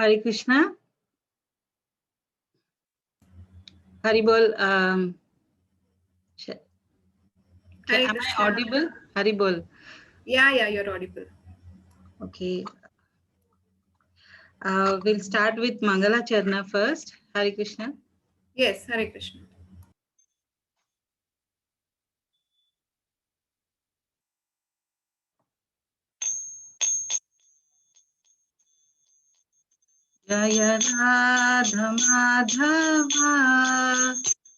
Hare Krishna. Hari Bol. Am I audible? Hari Bol. Yeah, you're audible. Okay. We'll start with Mangala Charna first. Hare Krishna. Yes, Hare Krishna. Jaya Radha Madhava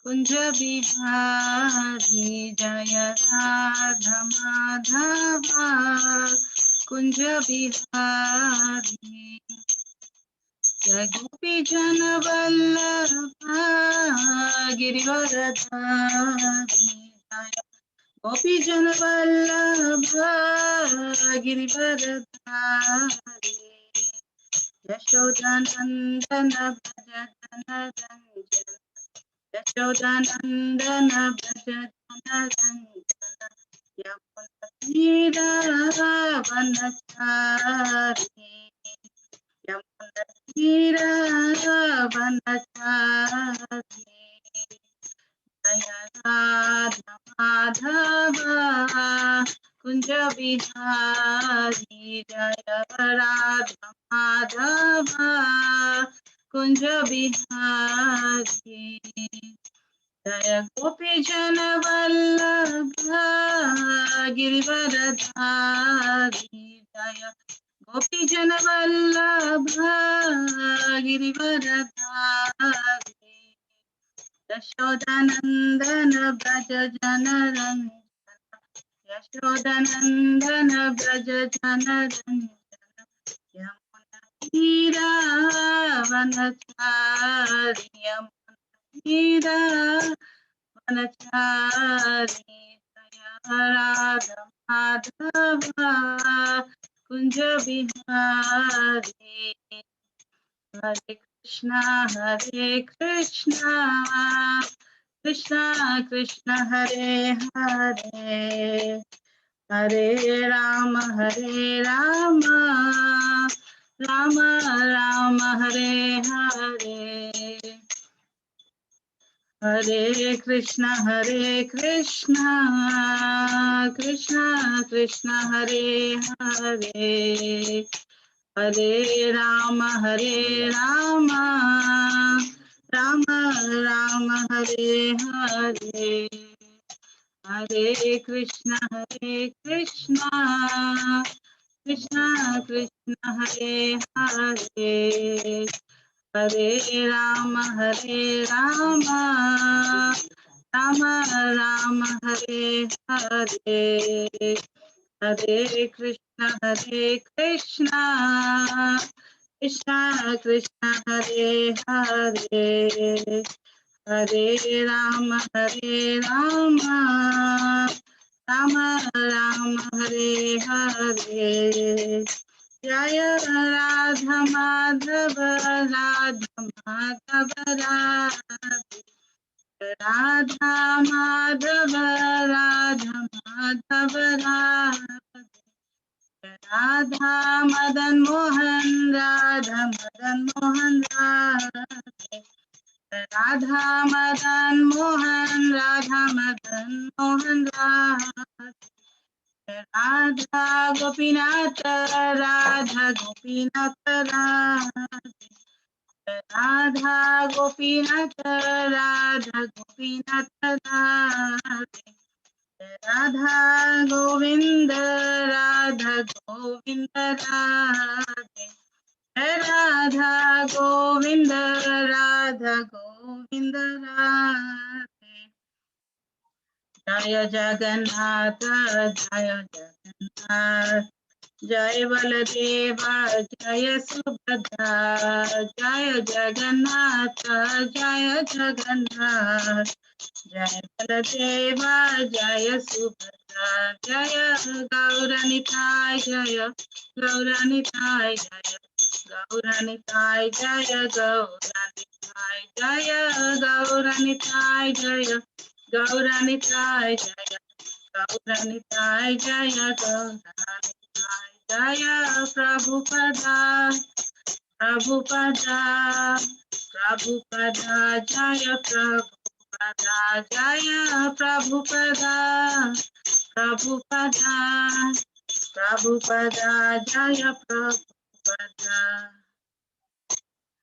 Kunja Bihari, Jaya Radha Madhava Kunja Bihari, Jai Gopi Jana Vallabha Girivaradhari, Jaya Gopi Jana Vallabha Girivaradhari, Yashodanandana Bhaja Jana Ranjana, Yashodanandana Bhaja Jana Ranjana, Yamuna Tira Vanachari, Yamuna Tira Vanachari, Jaya Radha Madhava Kunja Bihari, Jaya Radha Madhava Kunja Bihari, Jaya Gopi Jana Vallabha Girivaradhari, Jaya Gopi Jana Vallabha Girivaradhari, Yashodanandana Braja Jana Ranjana, Yashodanandana Braja Jana Ranjana, Yamuna Tira Vanachari, Yamuna Tira Vanachari, Jaya Radha Madhava Kunja Bihari, Hare Krishna, Krishna Krishna, Hare Hare, Hare Rama, Rama Rama, Hare Hare, Hare Krishna, Krishna Krishna, Hare Hare, Hare Rama, Rama Rama, Hare Hare, Hare Krishna, Krishna Krishna, Hare Hare, Hare Rama, Rama Rama, Hare Hare, Hare Krishna, Krishna Krishna, Hare Hare, Hare Rama, Rama Rama, Hare Hare, Jaya Radha Madhava Radha Madhava Radha Madhava Radha Madhava Radha Madan Mohan Radha Madan Mohan Radha Madan Mohan Radha Madan Mohan Radha Gopinath Radha Gopinath Radha Gopinath Radha Gopinath Radha Govinda Radha Govinda Radha Govinda Radha Govinda Jaya Jagannath, Jaya Jagannath, Jaya Baladeva, Jaya Subhadra, Jaya Jagannath, Jaya Jagannath, Jaya Baladeva, Jaya Subhadra, Jaya Gauranitai, Jaya Gauranitai, Jaya Gauranitai, Jaya Gauranitai, Jaya Gauranitai, Jaya Gauranitai, Jaya Gauranitai, Jaya Gauranitai, Jaya Prabhupada, Prabhupada, Prabhupada, Jaya Prabhupada, Jaya Prabhupada, Prabhupada, Prabhupada, Jaya Prabhupada.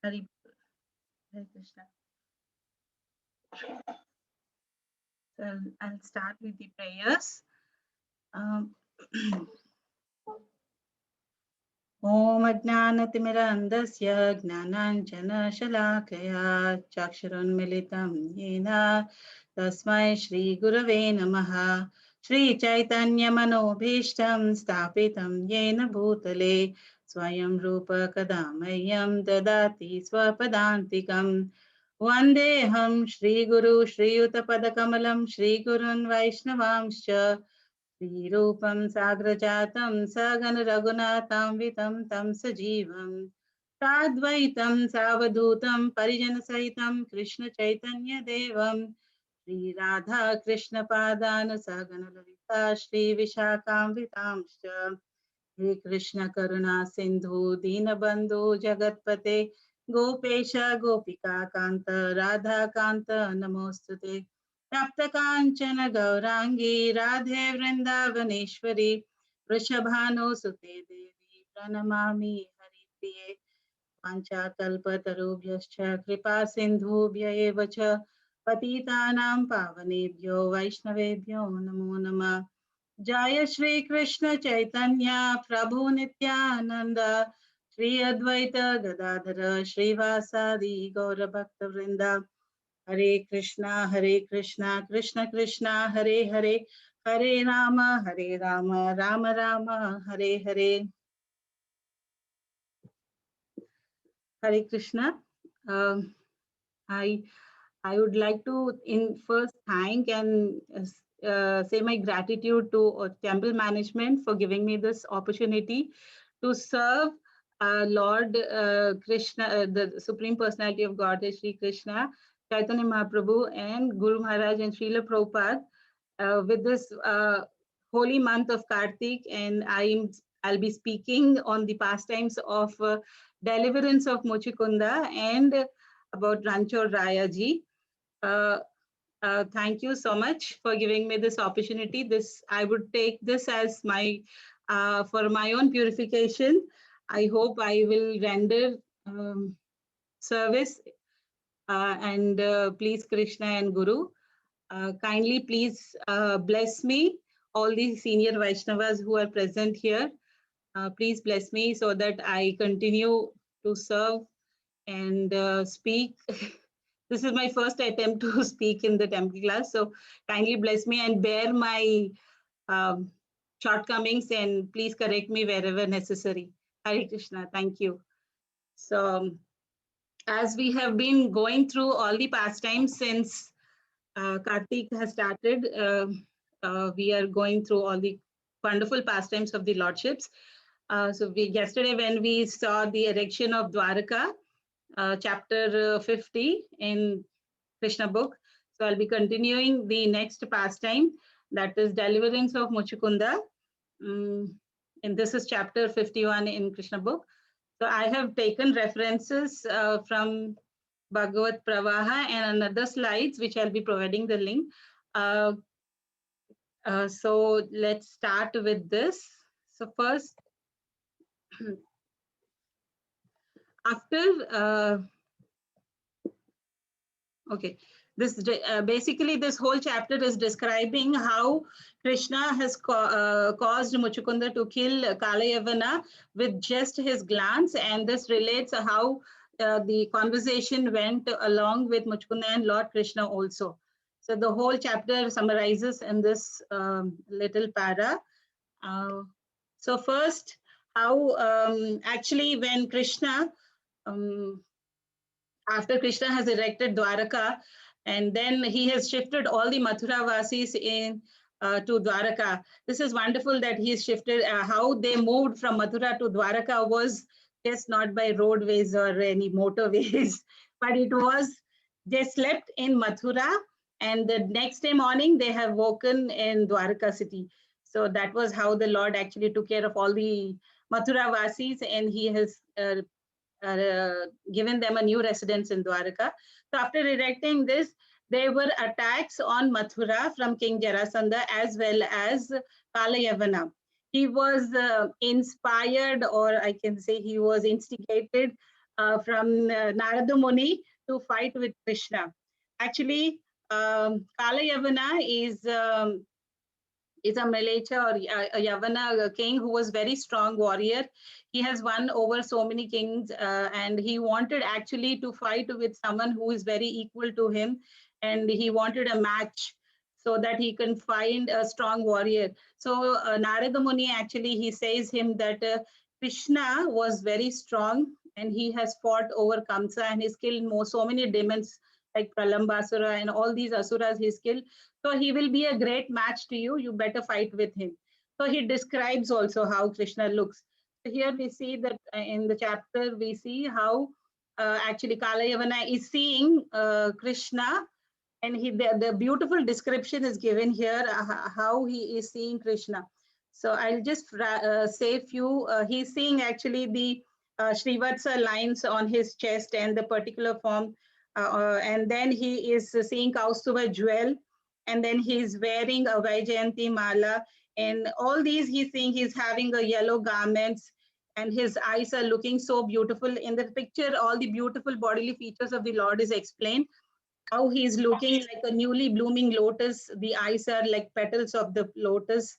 Hare Krishna. So I'll start with the prayers. Om Ajnanatimirandasya Gnananjana-shalakaya Chakshurunmilitam Yena Tasmai Shri Gurave Namaha. Shri Chaitanya Manobhishtam Stapitam Yena Bhutale Swayam Rupa Kadamayam Dadati Swapadantikam. Vandeham Shri Guru Shri Utapadakamalam Shri Gurun Vaishnavamscha श्रीरूपं साग्रजातं सगन रघुनाथं वितं तं सजीवं साद्वैतं सावधूतं परिजनसहितं कृष्ण चैतन्य देवं श्री राधा कृष्ण पादान सगन ललिता श्री विशाखान्वितांश्च हे कृष्ण करुणा सिंधु दीनबंधु जगतपते गोपेश गोपिका कांत राधा कांत नमोस्तुते तप्त कांचन गौरांगी राधे वृंदावनेश्वरी वृषभानुसुते देवी प्रणमामि हरिप्रिये वाञ्छाकल्पतरुभ्यश्च कृपा सिन्धुभ्य एव च पतितानां पावनेभ्यो वैष्णवेभ्यो नमो नमः। जय श्री कृष्ण चैतन्य प्रभु नित्यानंद श्री अद्वैत गदाधर श्रीवासादि गौर भक्त वृंदा। हरे Krishna Krishna Krishna Hare Hare Hare Ram Ram Ram Hare Hare. Hare Krishna. I would like to first thank and say my gratitude to temple management for giving me this opportunity to serve Lord Krishna, the Supreme Personality of Godhead, Sri Krishna, Chaitanya Mahaprabhu, and Guru Maharaj and Srila Prabhupada with this holy month of Kartik, and I'll be speaking on the pastimes of Deliverance of Mucukunda and about Rancho Rayaji. Thank you so much for giving me this opportunity. I would take this as my for my own purification. I hope I will render service and please Krishna and Guru. Kindly please bless me, all the senior Vaishnavas who are present here. Please bless me so that I continue to serve and speak. This is my first attempt to speak in the temple class, so kindly bless me and bear my um, shortcomings and please correct me wherever necessary. Hare Krishna, thank you. So, as we have been going through all the pastimes since Kartik has started, we are going through all the wonderful pastimes of the lordships. Yesterday when we saw the erection of Dwaraka, chapter 50 in Krishna book. So I'll be continuing the next pastime, that is Deliverance of Mucukunda. And this is chapter 51 in Krishna book. So I have taken references from Bhagavad Pravaha and another slides, which I'll be providing the link. So let's start with this. So first, after okay, this basically this whole chapter is describing how Krishna has caused Mucukunda to kill Kalayavana with just his glance, and this relates how the conversation went along with Mucukunda and Lord Krishna also. So the whole chapter summarizes in this little para. So first, how actually when Krishna after Krishna has erected Dwaraka, and then he has shifted all the Mathura Vasis in to Dwaraka. This is wonderful that he has shifted. How they moved from Mathura to Dwaraka was just not by roadways or any motorways, but it was they slept in Mathura, and the next day morning they have woken in Dwaraka city. So that was how the Lord actually took care of all the Mathura Vasis, and he has given them a new residence in Dwarka. So after erecting this, there were attacks on Mathura from King Jarasandha as well as Kalayavana. He was inspired, or I can say he was instigated from Narada Muni to fight with Krishna. Actually, Kalayavana is a Malacha or a Yavana king who was very strong warrior. He has won over so many kings, and he wanted actually to fight with someone who is very equal to him, and he wanted a match so that he can find a strong warrior. So Narada Muni actually he says him that Krishna was very strong and he has fought over Kamsa and he's killed so many demons like Pralambasura and all these asuras he's killed. So he will be a great match to you. You better fight with him. So he describes also how Krishna looks. So here we see that in the chapter, we see how actually Kalayavana is seeing Krishna, and the beautiful description is given here how he is seeing Krishna. So I'll just say a few. He's seeing actually the Srivatsa lines on his chest and the particular form. And then he is seeing Kaustuva jewel, and then he's wearing a Vaijayanti mala, and all these he's seeing. He's having a yellow garments, and his eyes are looking so beautiful. In the picture, all the beautiful bodily features of the Lord is explained. How he's looking like a newly blooming lotus. The eyes are like petals of the lotus,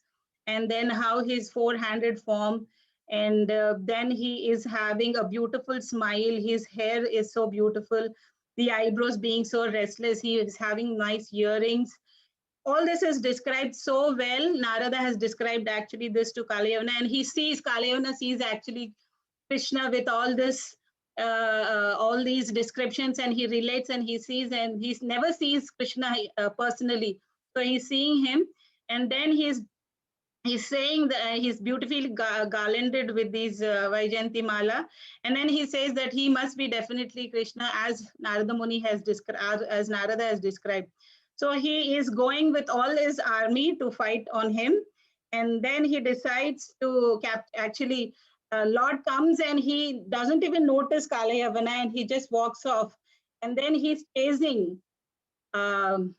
and then how his four-handed form, and then he is having a beautiful smile. His hair is so beautiful. The eyebrows being so restless. He is having nice earrings. All this is described so well. Narada has described actually this to Kalayavana, and he sees, Kalayavana sees actually Krishna with all these descriptions, and he relates and he sees, and he never sees Krishna personally. So he's seeing him, and then he's saying that he's beautifully garlanded with these Vaijayanti mala, and then he says that he must be definitely Krishna as Narada Muni has described, as Narada has described. So he is going with all his army to fight on him, and then he decides to actually Lord comes and he doesn't even notice Kalayavana and he just walks off, and then he's chasing our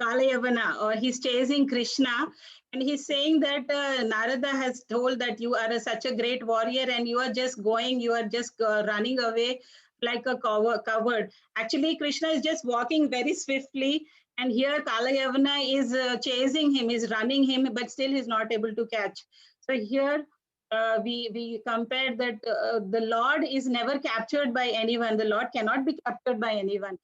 Kalayavana, or he's chasing Krishna, and he's saying that Narada has told that you are such a great warrior and you are just going, you are just running away like a coward. Actually, Krishna is just walking very swiftly, and here Kalayavana is chasing him, is running him, but still he's not able to catch. So here we compare that the Lord is never captured by anyone. The Lord cannot be captured by anyone.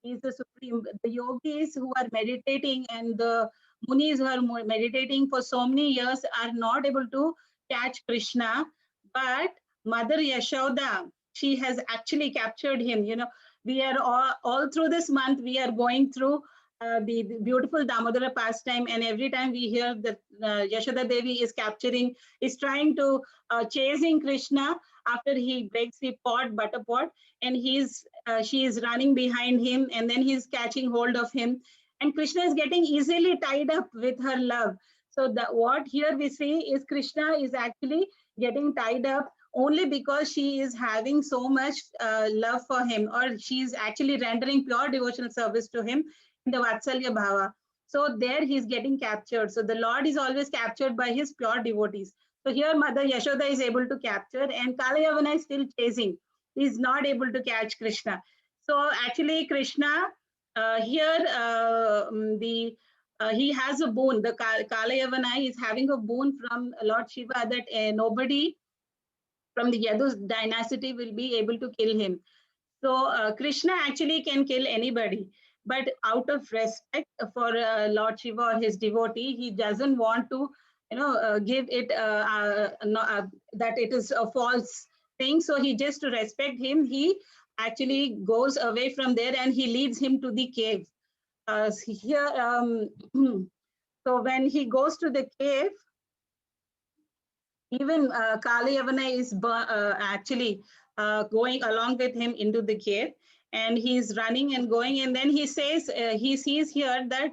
He is the supreme. The yogis who are meditating and the munis who are meditating for so many years are not able to catch Krishna, but Mother Yashoda, she has actually captured him. You know, we are all through this month, we are going through the beautiful Damodara pastime, and every time we hear that Yashoda Devi is capturing, is trying to chasing Krishna after he breaks the pot, butter pot, and she is running behind him, and then he's catching hold of him, and Krishna is getting easily tied up with her love. So what here we see is Krishna is actually getting tied up only because she is having so much love for him, or she is actually rendering pure devotional service to him in the Vatsalya Bhava. So there he's getting captured. So the Lord is always captured by his pure devotees. So here Mother Yashoda is able to capture, and Kalayavana is still chasing. He's not able to catch Krishna. So actually Krishna here he has a boon. The Kalayavana is having a boon from Lord Shiva that nobody from the Yadu dynasty will be able to kill him. So Krishna actually can kill anybody, but out of respect for Lord Shiva or his devotee, he doesn't want to, give it that it is a false thing. So he just to respect him, he actually goes away from there and he leads him to the cave. Here, so when he goes to the cave, even Kalayavana is actually going along with him into the cave, and he's running and going, and then he says he sees here that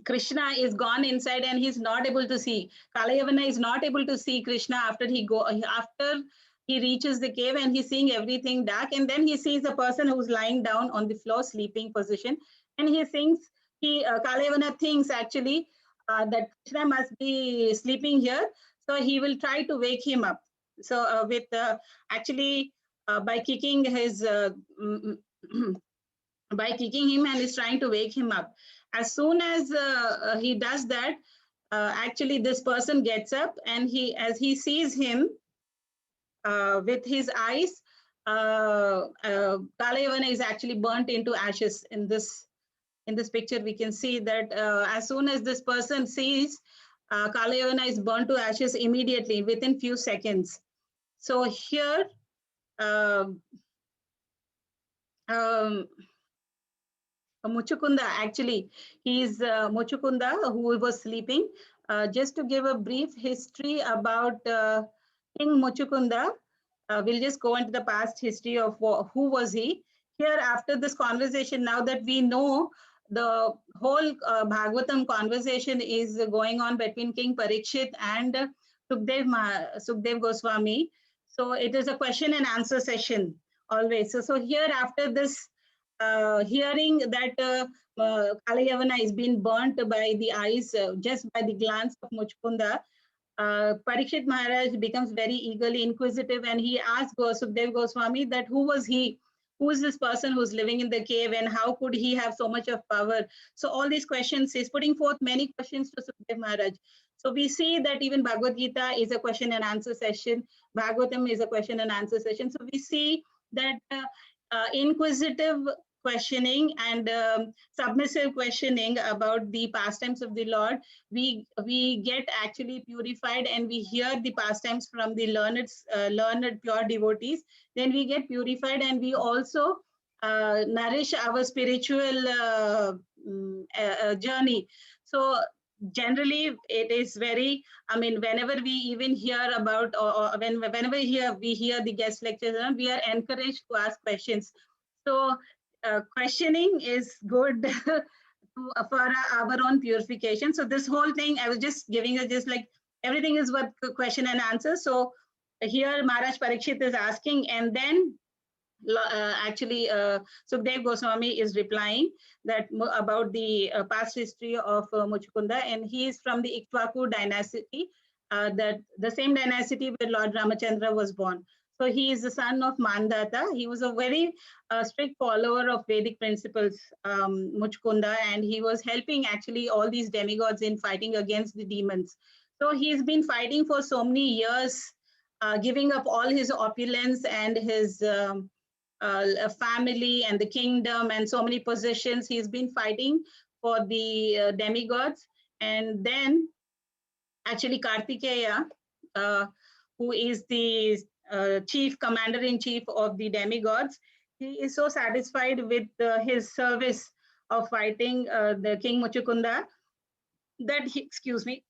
Krishna is gone inside and he's not able to see. Kalayavana is not able to see Krishna after he reaches the cave, and he's seeing everything dark. And then he sees a person who's lying down on the floor, sleeping position, and he thinks Kalayavana thinks actually that Krishna must be sleeping here, so he will try to wake him up. So with actually by kicking his by kicking him, and is trying to wake him up. As soon as he does that, actually this person gets up, and as he sees him with his eyes, Kalayavana is actually burnt into ashes. In this picture, we can see that as soon as this person sees, Kalayavana is burnt to ashes immediately within few seconds. So here, um, Mucukunda, actually, he's Mucukunda who was sleeping. Just to give a brief history about King Mucukunda, we'll just go into the past history of who was he. Here, after this conversation, now that we know the whole Bhagavatam conversation is going on between King Parikshit and Sukdev Goswami. So it is a question and answer session always. So here, after this hearing that Kalayavana is being burnt by the eyes, just by the glance of Muchkunda, Parikshit Maharaj becomes very eagerly inquisitive, and he asks Sukdev Goswami that who was he? Who is this person who's living in the cave, and how could he have so much of power? So all these questions, he's putting forth many questions to Sukdev Maharaj. So we see that even Bhagavad Gita is a question and answer session. Bhagavatam is a question and answer session. So we see that inquisitive questioning and submissive questioning about the pastimes of the Lord, we get actually purified, and we hear the pastimes from the learned pure devotees. Then we get purified, and we also nourish our spiritual journey. So generally it is very, I mean, whenever we even hear about, whenever we hear the guest lectures, we are encouraged to ask questions. So questioning is good for our own purification. So this whole thing, I was just giving it just like everything is what question and answer. So here Maharaj Parikshit is asking, and then actually Sukdev Goswami is replying that about the past history of Muchukunda, and he is from the Ikshvaku dynasty, that the same dynasty where Lord Ramachandra was born. So he is the son of Mandata. He was a very strict follower of Vedic principles, Muchukunda, and he was helping actually all these demigods in fighting against the demons. So he's been fighting for so many years, giving up all his opulence and his family and the kingdom and so many positions. He's been fighting for the demigods. And then actually Kartikeya, who is the chief commander-in-chief of the demigods, he is so satisfied with his service of fighting the King Muchukunda that he, excuse me,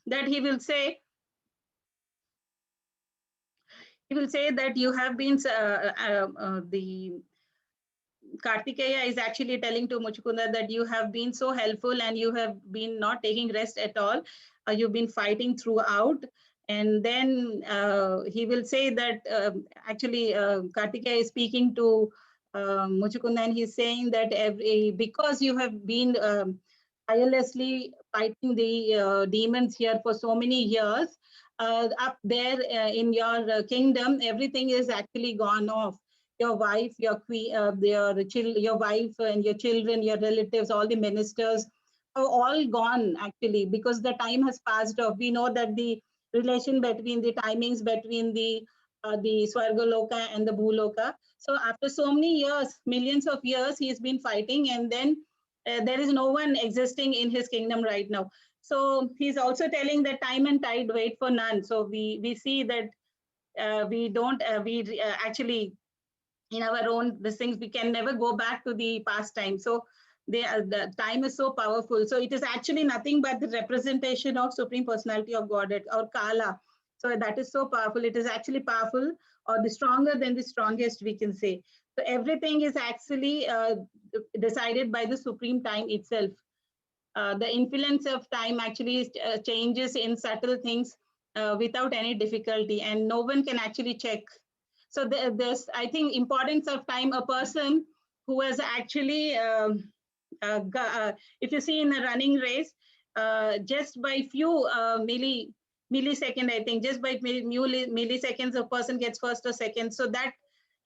that he will say that you have been the Kartikeya is actually telling to Muchukunda that you have been so helpful, and you have been not taking rest at all. You've been fighting throughout. And then he will say that actually Kartikeya is speaking to Muchukunda, and he's saying that because you have been tirelessly fighting the demons here for so many years, up there in your kingdom, everything is actually gone off. Your wife, your queen, your wife and your children, your relatives, all the ministers are all gone actually, because the time has passed off. We know that the relation between the timings between the Swargaloka and the Bhuloka. So after so many years, millions of years, he's been fighting, and then there is no one existing in his kingdom right now. So he's also telling that time and tide wait for none. So we see that we don't actually in our own these things, we can never go back to the past time. So the time is so powerful. So it is actually nothing but the representation of Supreme Personality of Godhead, or Kala. So that is so powerful. It is actually powerful, or the stronger than the strongest, we can say. So everything is actually decided by the supreme time itself. the influence of time actually changes in subtle things without any difficulty, and no one can actually check. So there's, I think, importance of time. A person who has actually, if you see in a running race, just by few millisecond, I think, just by milliseconds, a person gets first or second. So that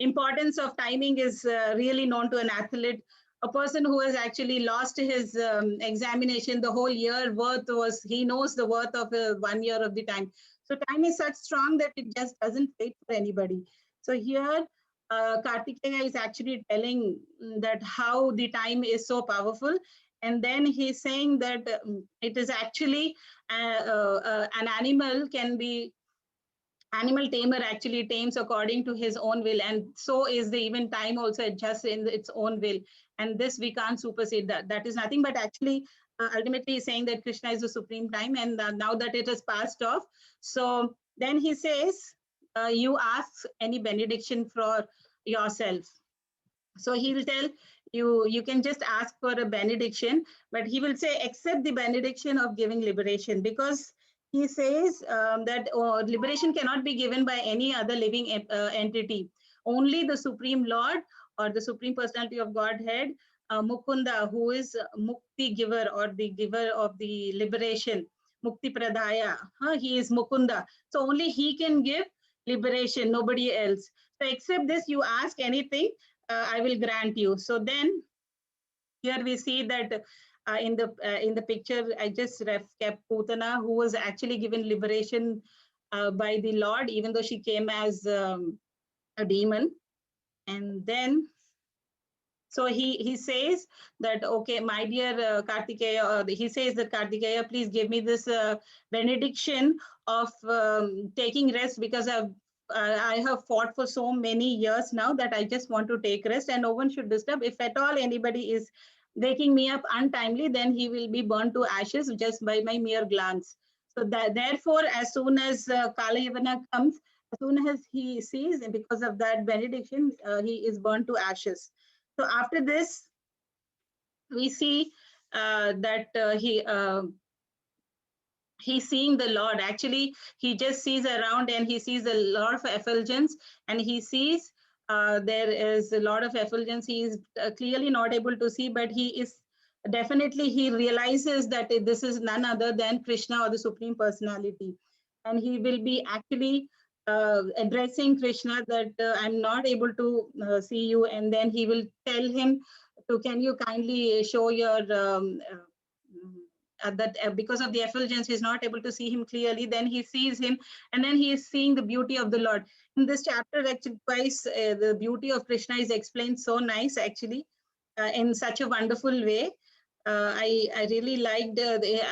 importance of timing is really known to an athlete. A person who has actually lost his examination, the whole year worth was, he knows the worth of 1 year of the time. So time is such strong that it just doesn't wait for anybody. So here, Kartikeya is actually telling that how the time is so powerful. And then he's saying that it is actually an animal tamer actually tames according to his own will, and so is the even time also adjusts in its own will, and this we can't supersede. That is nothing but actually ultimately saying that Krishna is the supreme time, and now that it has passed off, so then he says, you ask any benediction for yourself. So he will tell you, you can just ask for a benediction, but he will say, accept the benediction of giving liberation, because he says that liberation cannot be given by any other living entity. Only the Supreme Lord or the Supreme Personality of Godhead, Mukunda, who is Mukti giver or the giver of the liberation, Mukti Pradaya, he is Mukunda. So only he can give liberation, nobody else. So except this, you ask anything, I will grant you. So then here we see that in the picture, I just kept Putana, who was actually given liberation by the Lord, even though she came as a demon. And then, so he says that, okay, my dear Kartikeya, he says that, Kartikeya, please give me this benediction of taking rest, because I have fought for so many years now that I just want to take rest, and no one should disturb. If at all anybody is waking me up untimely, then he will be burned to ashes just by my mere glance. So therefore, as soon as Kalayavana comes, as soon as he sees, and because of that benediction, he is burned to ashes. So after this, we see that he's seeing the Lord. Actually, he just sees around and he sees a lot of effulgence, and he sees there is a lot of effulgence. He is clearly not able to see, but he is definitely, he realizes that this is none other than Krishna or the Supreme Personality. And he will be actually addressing Krishna that I'm not able to see you. And then he will tell him to, can you kindly show your that because of the effulgence, he's not able to see him clearly. Then he sees him, and then he is seeing the beauty of the Lord. In this chapter, actually, twice the beauty of Krishna is explained so nice, actually, in such a wonderful way. I really liked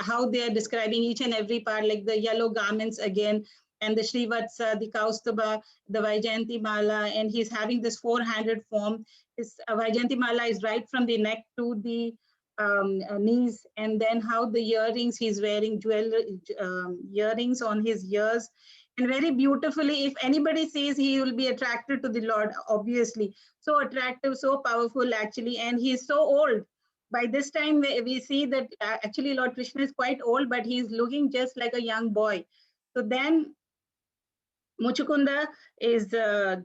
how they are describing each and every part, like the yellow garments again, and the Srivatsa, the Kaustubha, the Vaijayanti Mala, and he's having this four-handed form. His Vaijayanti Mala is right from the neck to the knees, and then how the earrings he's wearing, earrings on his ears, and very beautifully, if anybody sees, he will be attracted to the Lord, obviously. So attractive, so powerful, actually, and he's so old. By this time, we see that actually Lord Krishna is quite old, but he's looking just like a young boy. So then Mucukunda is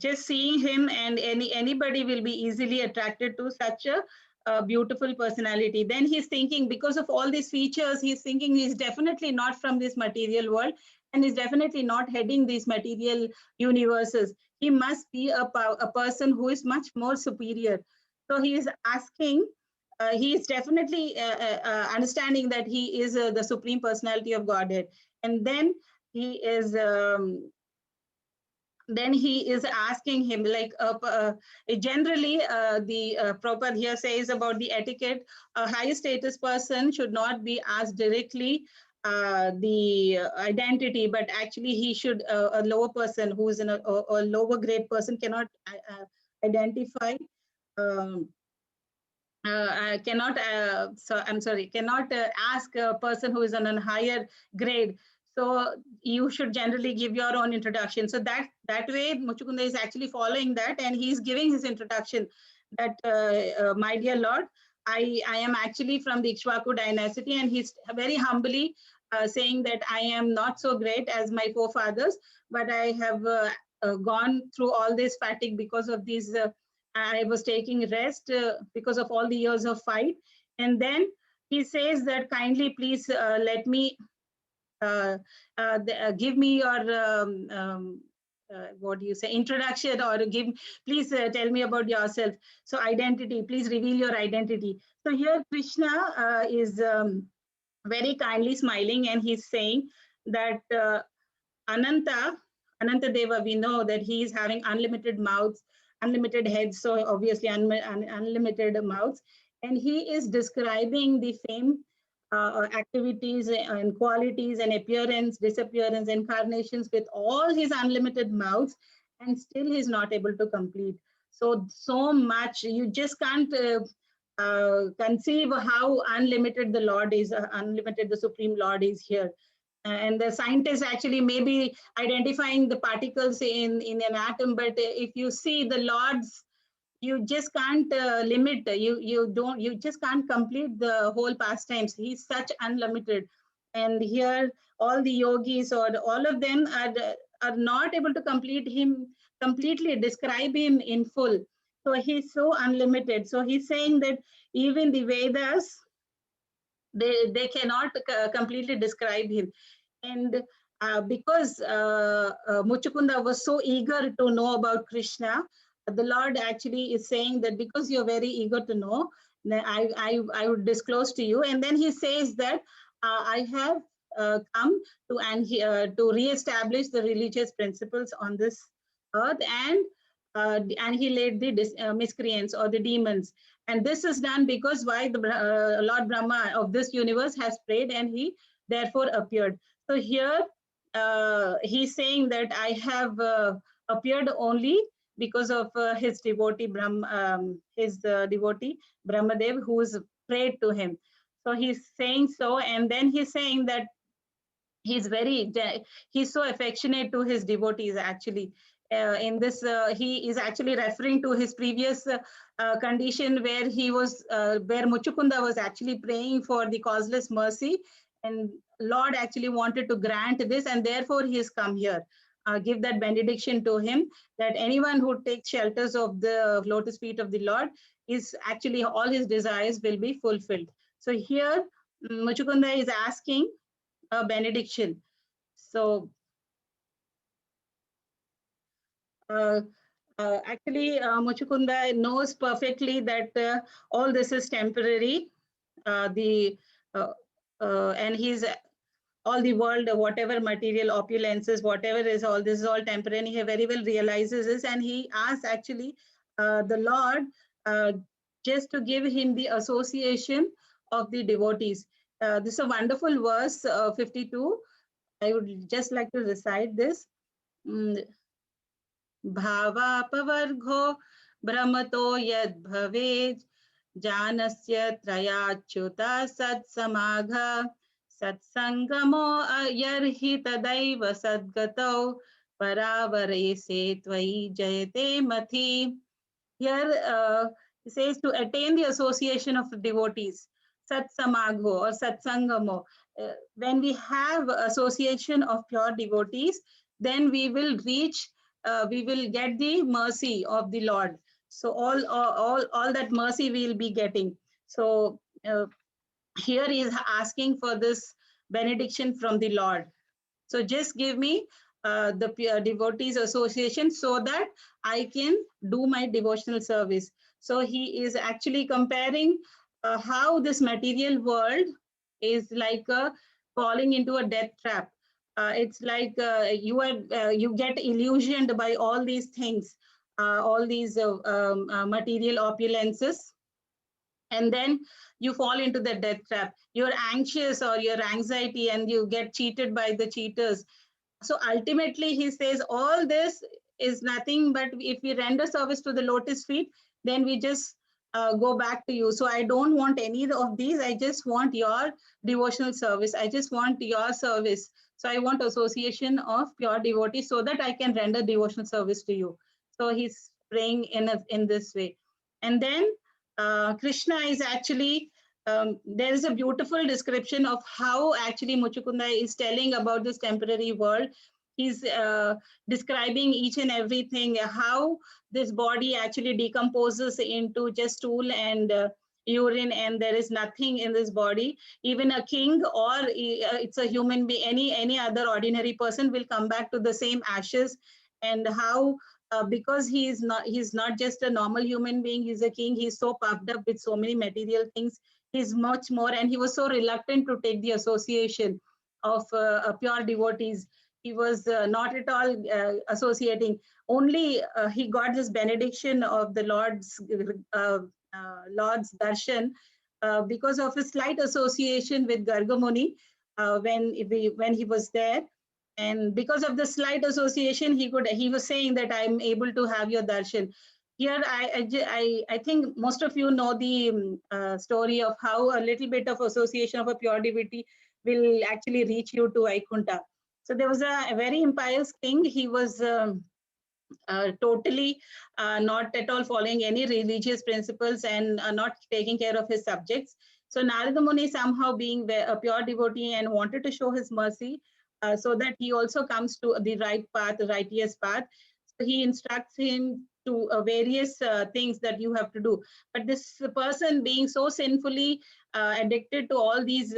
just seeing him, and anybody will be easily attracted to such a beautiful personality. Then he's thinking, because of all these features, he's thinking he's definitely not from this material world, and he's definitely not heading these material universes. He must be a person who is much more superior. So he is asking, he is definitely understanding that he is the Supreme Personality of Godhead. And then he is asking him, like generally the Prabhupada here says about the etiquette, a high status person should not be asked directly the identity, but actually he should, a lower person who is in a lower grade person cannot identify cannot cannot ask a person who is on a higher grade. So you should generally give your own introduction. So that way Mucukunda is actually following that, and he's giving his introduction that my dear Lord, I am actually from the Ikshvaku dynasty, and he's very humbly saying that I am not so great as my forefathers, but I have gone through all this fatigue because of these. I was taking rest because of all the years of fight, and then he says that kindly please let me give me your what do you say, introduction, or give, please tell me about yourself. So identity, please reveal your identity. So here Krishna is very kindly smiling, and he's saying that Ananta, Ananta Deva, we know that he is having unlimited mouths, unlimited heads, so obviously unlimited mouths. And he is describing the same activities and qualities and appearance, disappearance, incarnations with all his unlimited mouths, and still he's not able to complete. So much, you just can't conceive how unlimited the Lord is, unlimited the Supreme Lord is here. And the scientists actually may be identifying the particles in an atom, but if you see the Lord's, you just can't limit, you just can't complete the whole pastimes. He's such unlimited. And here all the yogis or all of them are not able to complete him completely, describe him in full. So he's so unlimited. So he's saying that even the Vedas, they cannot completely describe him. And because Mucukunda was so eager to know about Krishna, the Lord actually is saying that because you're very eager to know, then I would disclose to you. And then he says that I have come to re-establish the religious principles on this earth, and he laid the miscreants or the demons. And this is done because why the Lord Brahma of this universe has prayed, and he therefore appeared. So here he's saying that I have appeared only because of his devotee devotee Brahmadev, who's prayed to him. So he's saying so, and then he's saying that he's he's so affectionate to his devotees actually. In this he is actually referring to his previous condition where where Mucukunda was actually praying for the causeless mercy, and Lord actually wanted to grant this, and therefore he has come here. Give that benediction to him, that anyone who takes shelters of the lotus feet of the Lord is actually all his desires will be fulfilled. So here Mucukunda is asking a benediction. So actually, Mucukunda knows perfectly that all this is temporary. The and he's all the world, whatever material opulences, whatever is, all this is all temporary. He very well realizes this, and he asks actually the Lord just to give him the association of the devotees. This is a wonderful verse, 52. I would just like to recite this. भावापवर्गो भ्रमतो यद् भवेत् जानस्य त्रयाच्युता सत्समाघ सत्सङ्गमो अयर्हि तदैव सद्गतौ परावरेसे त्वयि जयते मति. Here it says to attain the association of devotees, satsamagho or satsangamo. When we have association of pure devotees, then we will reach, we will get the mercy of the Lord. So all that mercy we will be getting. So here he is asking for this benediction from the Lord. So just give me the devotees association so that I can do my devotional service. So he is actually comparing how this material world is like falling into a death trap. It's like you get illusioned by all these things, all these material opulences, and then you fall into the death trap. You're anxious or your anxiety, and you get cheated by the cheaters. So ultimately, he says all this is nothing but if we render service to the lotus feet, then we just go back to you. So I don't want any of these. I just want your devotional service. I just want your service. So I want association of pure devotees so that I can render devotional service to you. So he's praying in this way. And then Krishna is actually, there is a beautiful description of how actually Mucukunda is telling about this temporary world. He's describing each and everything, how this body actually decomposes into just stool and urine, and there is nothing in this body. Even a king or it's a human being, any other ordinary person will come back to the same ashes. And how because he's not just a normal human being, he's a king. He's so puffed up with so many material things. He's much more, and he was so reluctant to take the association of pure devotees. He was not at all associating. Only he got this benediction of the Lord's darshan because of a slight association with Gargamuni when he was there. And because of the slight association, he was saying that I'm able to have your darshan. Here, I think most of you know the story of how a little bit of association of a pure devotee will actually reach you to Vaikunta. So there was a very impious king. He was totally not at all following any religious principles and not taking care of his subjects. So Narada Muni, somehow being a pure devotee and wanted to show his mercy so that he also comes to the right path, the righteous path. So he instructs him to various things that you have to do. But this person, being so sinfully addicted to all these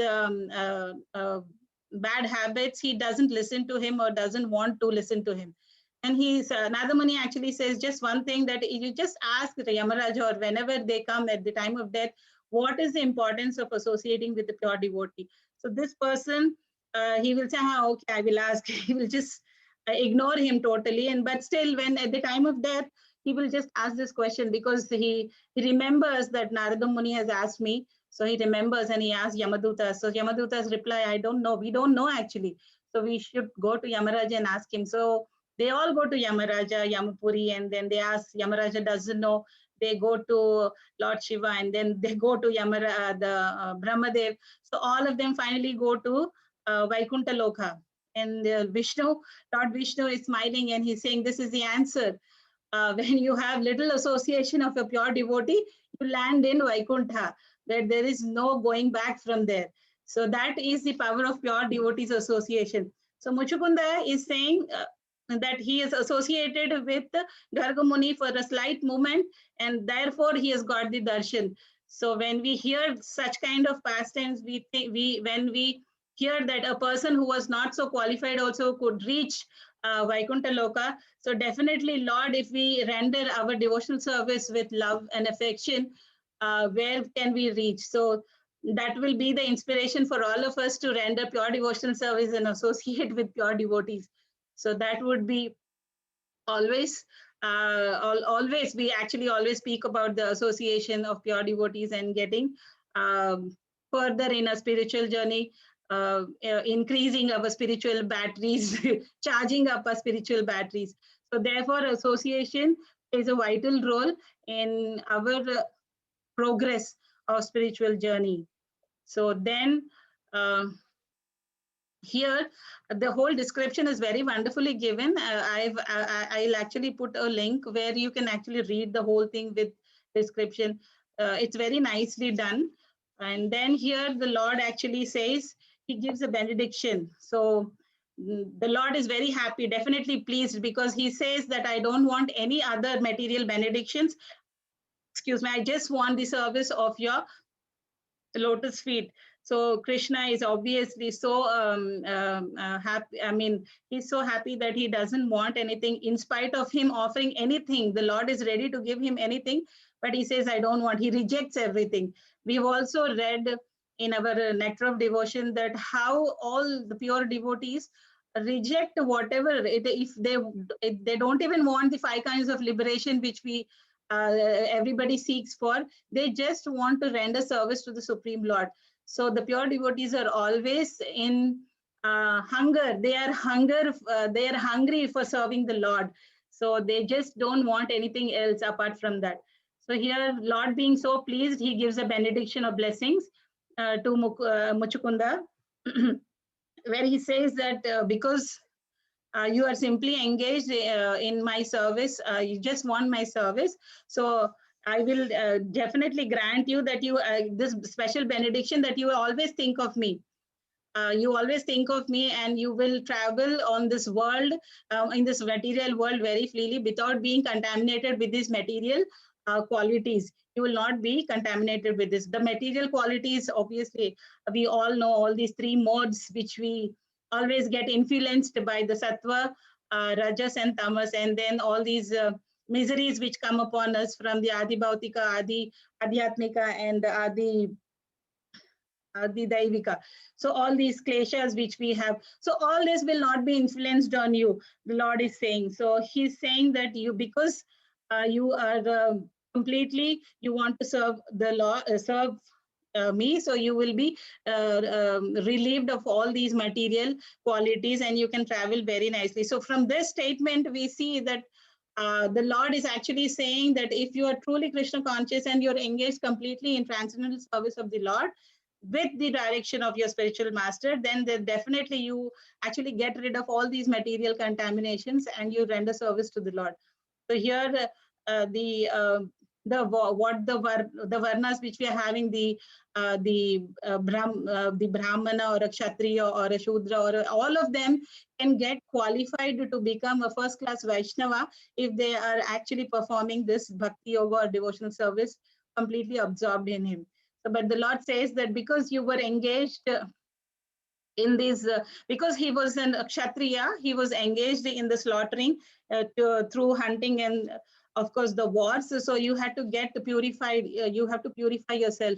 bad habits, he doesn't listen to him or doesn't want to listen to him. And Nadamuni actually says just one thing, that you just ask the Yamaraja or whenever they come at the time of death, what is the importance of associating with the pure devotee? So this person, he will say, okay, I will ask. He will just ignore him totally. But still, when at the time of death, he will just ask this question because he remembers that Narada Muni has asked me. So he remembers and he asks Yamaduta. So Yamaduta's reply, I don't know. We don't know actually. So we should go to Yamaraja and ask him. So they all go to Yamaraja, Yamapuri, and then they ask. Yamaraja doesn't know. They go to Lord Shiva, and then they go to Brahmadev. So all of them finally go to Vaikuntha Loka. And Lord Vishnu is smiling and he's saying, this is the answer. When you have little association of a pure devotee, you land in Vaikuntha, where there is no going back from there. So that is the power of pure devotees association. So Mucukunda is saying that he is associated with Gargamuni for a slight moment, and therefore he has got the darshan. So when we hear such kind of pastimes, when we hear that a person who was not so qualified also could reach Vaikuntha Loka. So definitely, Lord, if we render our devotional service with love and affection, where can we reach? So that will be the inspiration for all of us to render pure devotional service and associate with pure devotees. So that would be always, always, we actually always speak about the association of pure devotees and getting further in a spiritual journey, increasing our spiritual batteries, charging up our spiritual batteries. So therefore, association plays a vital role in our progress of spiritual journey. So then, here the whole description is very wonderfully given. I'll actually put a link where you can actually read the whole thing with description. It's very nicely done. And then here the Lord actually says, he gives a benediction. So the Lord is very happy, definitely pleased, because he says that I don't want any other material benedictions. Excuse me, I just want the service of your lotus feet. So Krishna is obviously so happy. I mean, he's so happy that he doesn't want anything. In spite of him offering anything, the Lord is ready to give him anything, but he says, I don't want. He rejects everything. We've also read in our Nectar of Devotion that how all the pure devotees reject whatever, if they don't even want the 5 kinds of liberation which we everybody seeks for. They just want to render service to the Supreme Lord. So the pure devotees are always in hunger. They are hungry for serving the Lord. So they just don't want anything else apart from that. So here, Lord being so pleased, he gives a benediction of blessings to Mucukunda, where he says that because you are simply engaged in my service, you just want my service. So I will definitely grant you that you this special benediction that you always think of me. You always think of me, and you will travel on this world, in this material world, very freely without being contaminated with these material qualities. You will not be contaminated with this. The material qualities, obviously, we all know all these three modes which we always get influenced by the sattva, rajas, and tamas, and then all these miseries which come upon us from the adi bhautika, adi adhyatmika, and adi daivika. So all these kleshas which we have, so all this will not be influenced on you, the Lord is saying. So he's saying that you, because you are completely, you want to serve the law, serve me, so you will be relieved of all these material qualities, and you can travel very nicely. So from this statement we see that the Lord is actually saying that if you are truly Krishna conscious and you're engaged completely in transcendental service of the Lord with the direction of your spiritual master, then definitely you actually get rid of all these material contaminations and you render service to the Lord. So here, what the varnas which we are having, the brahmana or a kshatriya or a shudra, or all of them can get qualified to become a first class Vaishnava if they are actually performing this bhakti yoga or devotional service completely absorbed in him. So, but the Lord says that because you were engaged in these, because he was an kshatriya, he was engaged in the slaughtering through hunting and of course the wars. So you had to get purified, you have to purify yourself.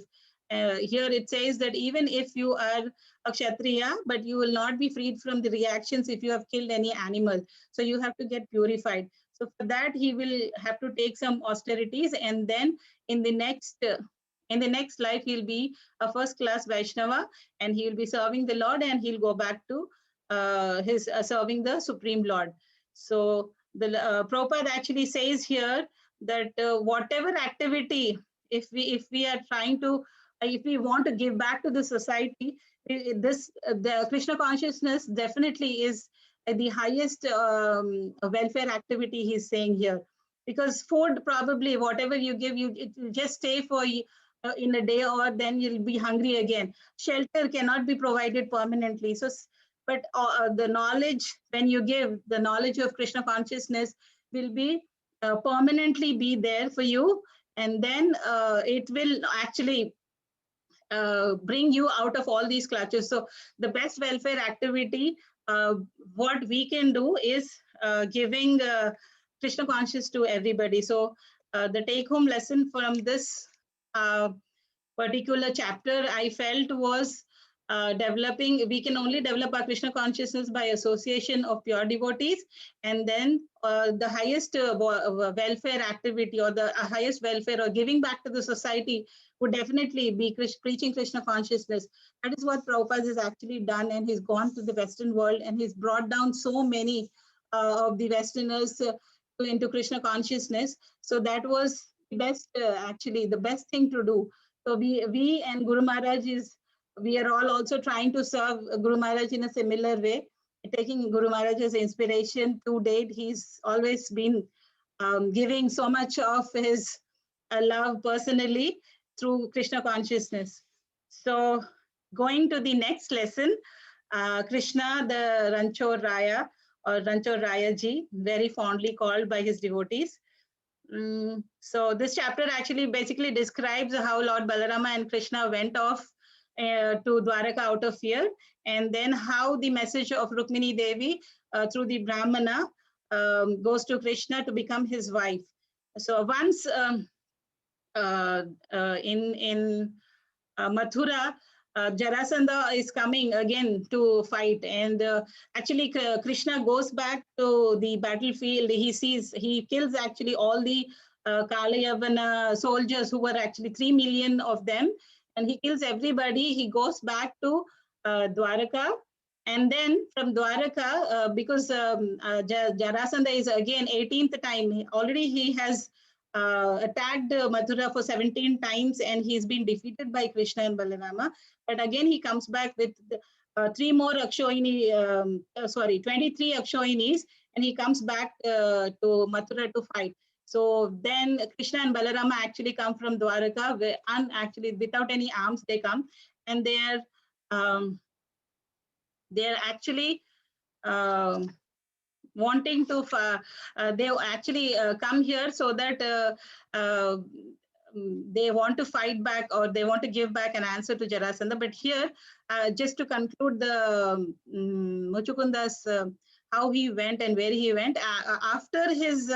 Here it says that even if you are a kshatriya, but you will not be freed from the reactions if you have killed any animal. So you have to get purified. So for that he will have to take some austerities, and then in the next life he'll be a first class Vaishnava, and he will be serving the Lord, and he'll go back to his serving the Supreme Lord. So the Prabhupada actually says here that whatever activity, if we are trying to, if we want to give back to the society, this the Krishna consciousness definitely is the highest welfare activity he's saying here. Because food, probably whatever you give, you it will just stay for in a day, or then you'll be hungry again. Shelter cannot be provided permanently. So, but the knowledge, when you give, the knowledge of Krishna consciousness will be permanently be there for you, and then it will actually bring you out of all these clutches. So the best welfare activity, what we can do is giving Krishna conscious to everybody. So the take home lesson from this particular chapter I felt was developing, we can only develop our Krishna consciousness by association of pure devotees, and then the highest welfare activity, or the highest welfare or giving back to the society would definitely be preaching Krishna consciousness. That is what Prabhupada has actually done, and he's gone to the Western world and he's brought down so many of the Westerners into Krishna consciousness. So that was the best, actually, the best thing to do. So we and Guru Maharaj we are all also trying to serve Guru Maharaj in a similar way, taking Guru Maharaj's inspiration. To date, he's always been giving so much of his love personally through Krishna consciousness. So going to the next lesson, Krishna, the Rancho Raya, or Rancho Raya Ji, very fondly called by his devotees. So this chapter actually basically describes how Lord Balarama and Krishna went off to Dwaraka out of fear, and then how the message of Rukmini Devi through the Brahmana goes to Krishna to become his wife. So once in Mathura, Jarasandha is coming again to fight, and actually Krishna goes back to the battlefield. He kills actually all the Kalayavana soldiers, who were actually 3 million of them, and he kills everybody. He goes back to Dwaraka, and then from Dwaraka, because Jarasandha is again 18th time, already he has attacked Mathura for 17 times, and he's been defeated by Krishna and Balarama. But again, he comes back with three more 23 Akshoinis, and he comes back to Mathura to fight. So then Krishna and Balarama actually come from Dwaraka, and actually without any arms they come, and they're actually wanting to. They actually come here so that uh, they want to fight back, or they want to give back an answer to Jarasandha. But here, just to conclude the Muchukunda's how he went and where he went after his.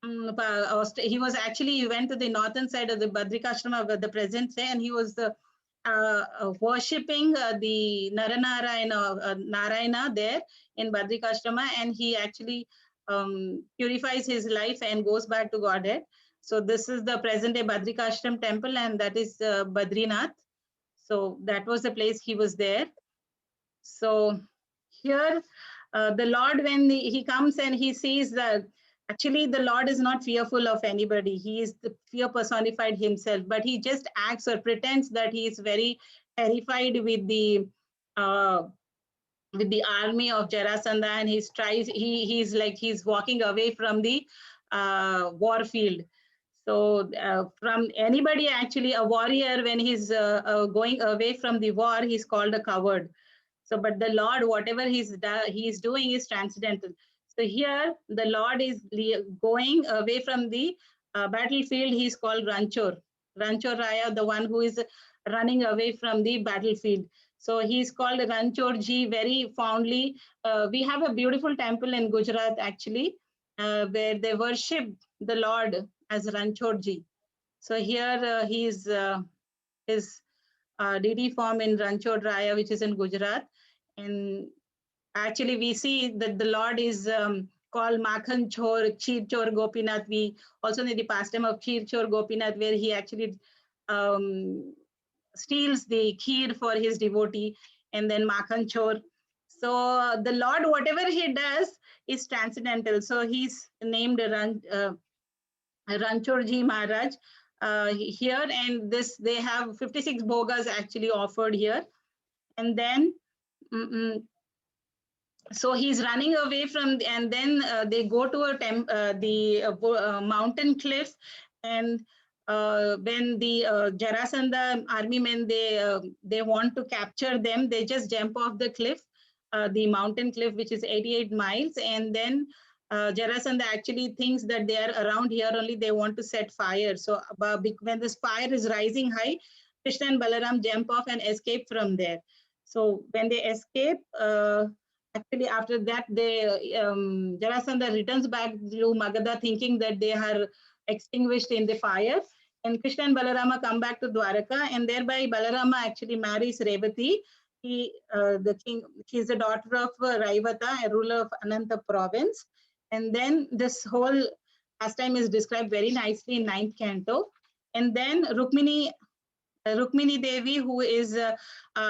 He was actually, he went to the northern side of the Badrikashrama, the present day, and he was worshipping the Narayana there in Badrikashrama, and he actually purifies his life and goes back to Godhead. So this is the present day Badrikashram temple, and that is Badrinath. So that was the place he was there. So here, the Lord, when he comes and he sees that actually the Lord is not fearful of anybody. He is the fear personified himself, but he just acts or pretends that he is very terrified uh, with the army of Jarasandha, and he's like he's walking away from the war field. So from anybody, actually a warrior, when he's going away from the war, he's called a coward. So, but the Lord, whatever he's doing is transcendental. So here, the Lord is going away from the battlefield. He's called Ranchor Raya, the one who is running away from the battlefield. So he's called Ranchor Ji very fondly. We have a beautiful temple in Gujarat, actually, where they worship the Lord as Ranchor Ji. So here his deity form in Ranchod Raya, which is in Gujarat. And actually, we see that the Lord is called Makhan Chor, Kheer Chor Gopinath. We also know the pastime of Kheer Chor Gopinath, where he actually steals the kheer for his devotee, and then Makhan Chor. So the Lord, whatever he does, is transcendental. So he's named Ranchorji Maharaj here, and this they have 56 bogas actually offered here, and then so he's running away from, and then they go to the mountain cliff, and when the Jarasandha army men they want to capture them, they just jump off the cliff, the mountain cliff, which is 88 miles, and then Jarasandha actually thinks that they are around here only. They want to set fire. So when this fire is rising high, Krishna and Balaram jump off and escape from there. So when they escape, actually after that, Jarasandha returns back to Magadha thinking that they are extinguished in the fire. And Krishna and Balarama come back to Dwaraka, and thereby Balarama actually marries Revati. The king, she's the daughter of Raivata, a ruler of Ananta province. And then this whole pastime is described very nicely in 9th canto. And then Rukmini Devi, who is a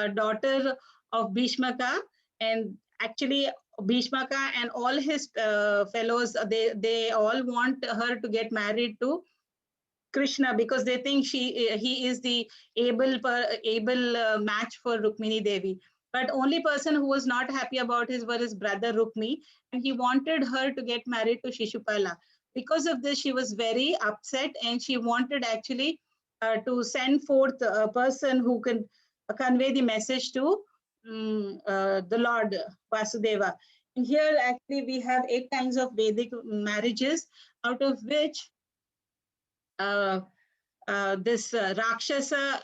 daughter of Bhishmaka, and actually Bhishmaka and all his fellows, they all want her to get married to Krishna, because they think he is the able match for Rukmini Devi. But only person who was not happy about was his brother Rukmi, and he wanted her to get married to Shishupala. Because of this, she was very upset, and she wanted actually to send forth a person who can convey the message to the Lord Vasudeva. And here actually we have 8 kinds of Vedic marriages, out of which this Rakshasa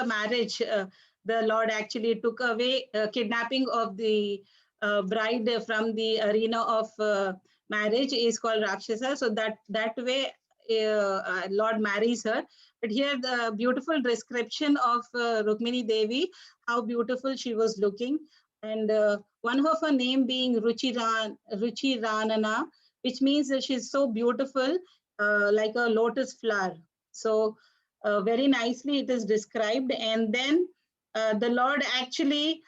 marriage, the Lord actually took away kidnapping of the bride from the arena of marriage is called Rakshasa. So that way Lord marries her. But here the beautiful description of Rukmini Devi, how beautiful she was looking. And one of her name being Ruchi Ranana, which means that she's so beautiful, like a lotus flower. So very nicely it is described. And then the Lord actually,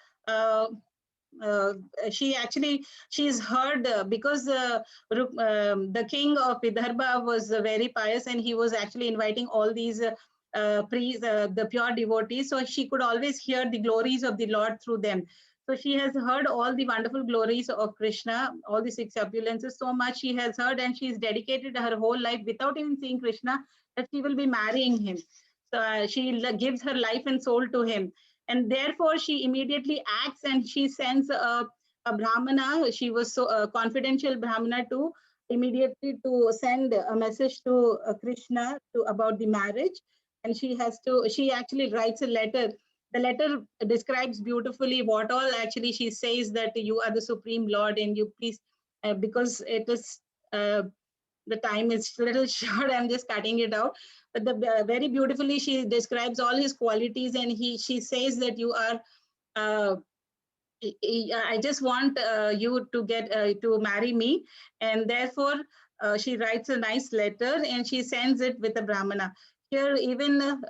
she's heard because the king of Vidarbha was very pious, and he was actually inviting all these priests, the pure devotees. So she could always hear the glories of the Lord through them. So she has heard all the wonderful glories of Krishna, all the six opulences, so much she has heard, and she's dedicated her whole life without even seeing Krishna that she will be marrying him. So gives her life and soul to him. And therefore, she immediately acts and she sends a Brahmana. She was so confidential Brahmana to immediately to send a message to Krishna about the marriage. And she actually writes a letter. The letter describes beautifully what all actually she says, that you are the supreme lord and you please, because it is the time is a little short, I'm just cutting it out. But very beautifully she describes all his qualities, and she says that you are uh, I just want you to get to marry me, and therefore she writes a nice letter and she sends it with a Brahmana. Here, even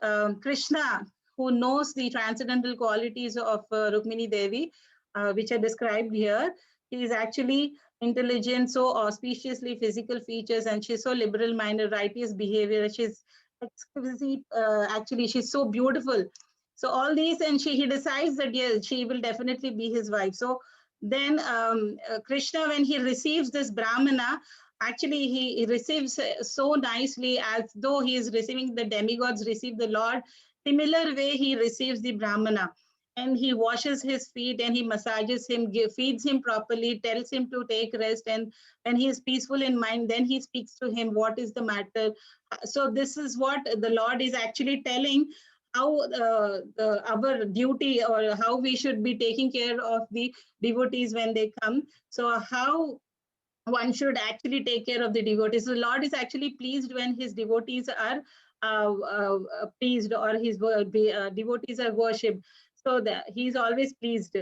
Krishna, who knows the transcendental qualities of Rukmini Devi, which are described here, he is actually intelligent, so auspiciously physical features, and she's so liberal-minded, righteous behavior. She's exquisite. Actually, she's so beautiful. So all these, and he decides that yes, she will definitely be his wife. So then Krishna, when he receives this Brahmana, actually he receives so nicely, as though he is receiving the demigods receive the Lord. Similar way he receives the Brahmana, and he washes his feet and he massages him, feeds him properly, tells him to take rest, and when he is peaceful in mind, then he speaks to him what is the matter. So this is what the Lord is actually telling, how our duty, or how we should be taking care of the devotees when they come. So how one should actually take care of the devotees. The Lord is actually pleased when his devotees are pleased, or his devotees are worshipped. So that he's always pleased.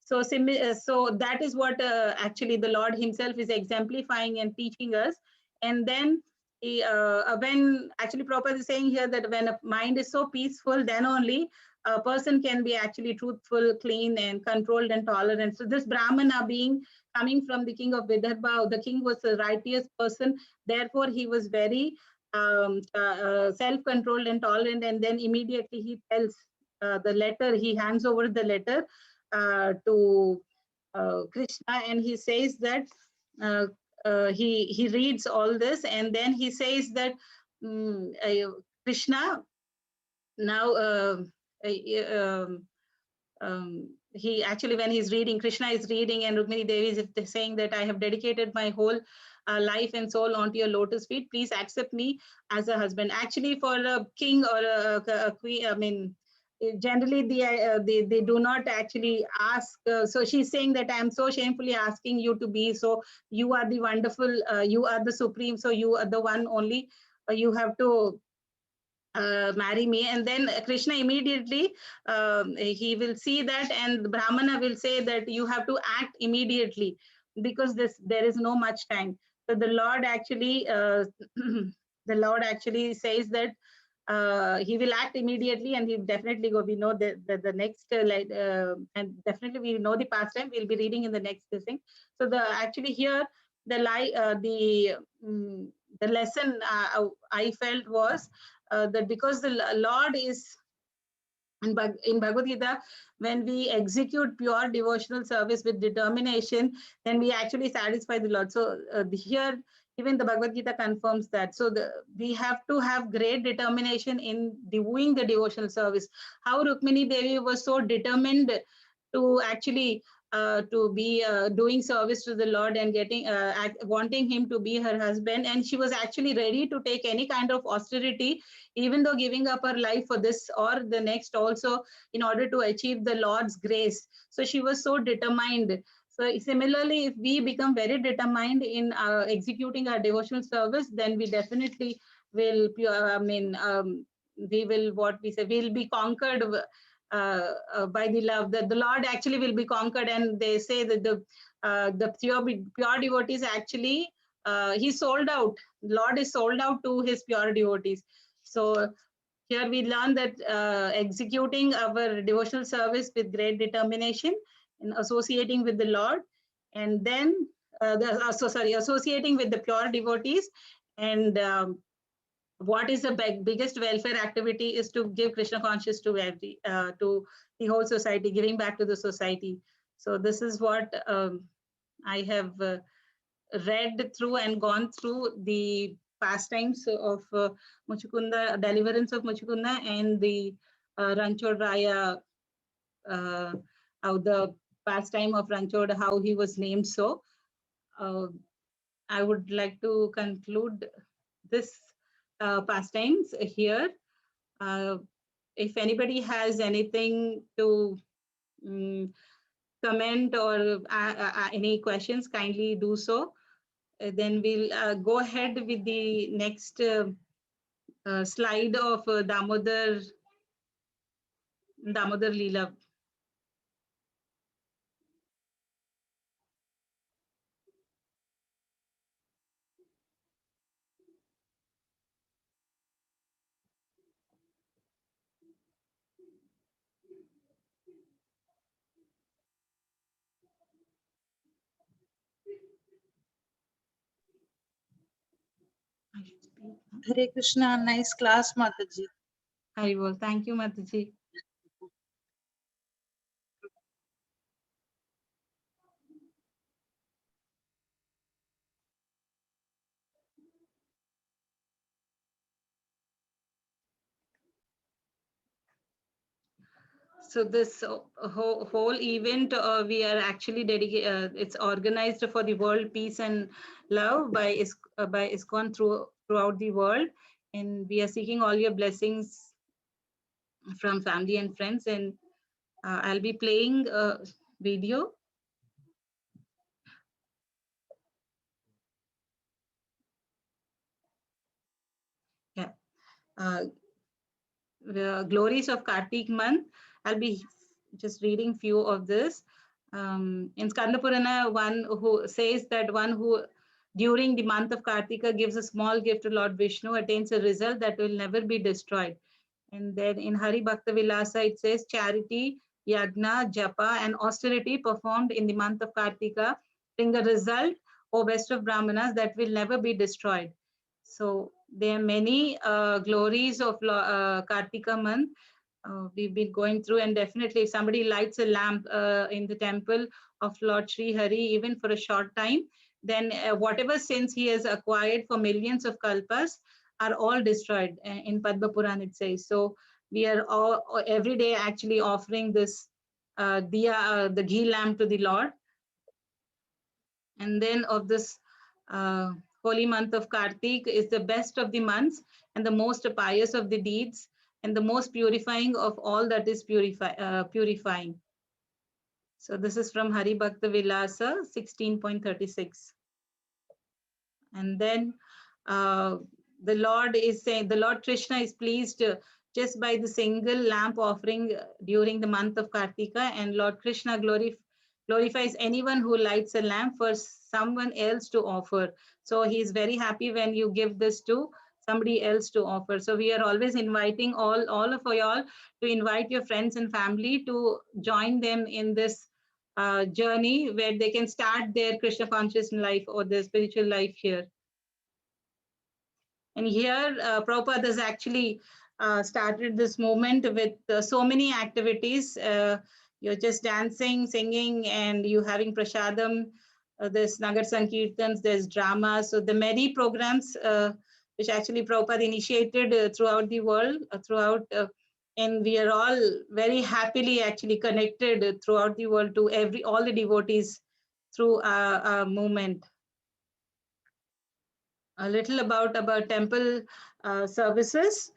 So, so that is what actually the Lord himself is exemplifying and teaching us. And then when actually Prabhupada is saying here that when a mind is so peaceful, then only a person can be actually truthful, clean, and controlled and tolerant. So this Brahmana, being coming from the king of Vidarbha, the king was a righteous person. Therefore, he was very self-controlled and tolerant. And then immediately he tells the letter, he hands over the letter to Krishna, and he says that uh, he reads all this, and then he says that Krishna, now he actually, when he's reading, Krishna is reading, and Rukmini Devi is saying that I have dedicated my whole life and soul onto your lotus feet. Please accept me as a husband. Actually, for a king or a queen, I mean, generally they do not actually ask. So she's saying that I am so shamefully asking you to be. So you are the wonderful, you are the supreme. So you are the one only. You have to marry me. And then Krishna immediately he will see that, and the Brahmana will say that you have to act immediately, because there is no much time. So the Lord actually the Lord actually says that he will act immediately, and he definitely go. We know that the next and definitely we know the past time. We'll be reading in the next thing. So the actually here the lesson I felt was that because the Lord is in Bhagavad Gita, when we execute pure devotional service with determination, then we actually satisfy the Lord. So here, even the Bhagavad Gita confirms that. So we have to have great determination in doing the devotional service. How Rukmini Devi was so determined to actually to be doing service to the Lord and getting wanting him to be her husband, and she was actually ready to take any kind of austerity, even though giving up her life for this or the next also, in order to achieve the Lord's grace. So she was so determined. So similarly, if we become very determined in executing our devotional service, then we definitely will. We will, what we say, we'll be conquered by the love. That the Lord actually will be conquered, and they say that the pure devotees actually he sold out. Lord is sold out to his pure devotees. So here we learn that executing our devotional service with great determination and associating with the Lord, and then associating with the pure devotees, and what is the biggest welfare activity is to give Krishna conscious to every to the whole society, giving back to the society. So this is what I have read through and gone through the pastimes of Mucukunda, Deliverance of Mucukunda, and the Ranchod Raya, how the pastime of Ranchod, how he was named so. I would like to conclude this pastimes here. If anybody has anything to comment or any questions, kindly do so. Then we'll go ahead with the next slide of Damodar Leela. Hare Krishna, nice class, Mataji. Haribol. Thank you, Mataji. So this whole event, we are actually dedicated. It's organized for the world peace and love by ISKCON throughout the world, and we are seeking all your blessings from family and friends. And I'll be playing a video. Yeah. The glories of Kartik month. I'll be just reading few of this. In Skanda Purana, one who says that one who during the month of Kartika gives a small gift to Lord Vishnu attains a result that will never be destroyed. And then in Hari Bhakta Vilasa, it says charity, yagna, japa, and austerity performed in the month of Kartika bring a result, O best of Brahmanas, that will never be destroyed. So there are many glories of Kartika month. We've been going through, and definitely if somebody lights a lamp in the temple of Lord Sri Hari, even for a short time, then whatever sins he has acquired for millions of kalpas are all destroyed. In Padma Puran it says. So we are all every day actually offering this the ghee lamp to the Lord. And then of this uh, holy month of Kartik is the best of the months and the most pious of the deeds and the most purifying of all that is purifying. So this is from Hari Bhakta Vilasa 16.36. And then the Lord is saying, the Lord Krishna is pleased just by the single lamp offering during the month of Kartika, and Lord Krishna glorifies anyone who lights a lamp for someone else to offer. So he is very happy when you give this to somebody else to offer. So we are always inviting all of y'all to invite your friends and family to join them in this journey where they can start their Krishna conscious life or their spiritual life here. And here, Prabhupada has actually started this movement with so many activities. You're just dancing, singing, and you having prasadam. There's Nagar Sankirtans, there's drama. So the many programs which actually Prabhupada initiated throughout the world, and we are all very happily actually connected throughout the world to all the devotees through our movement. A little about temple services.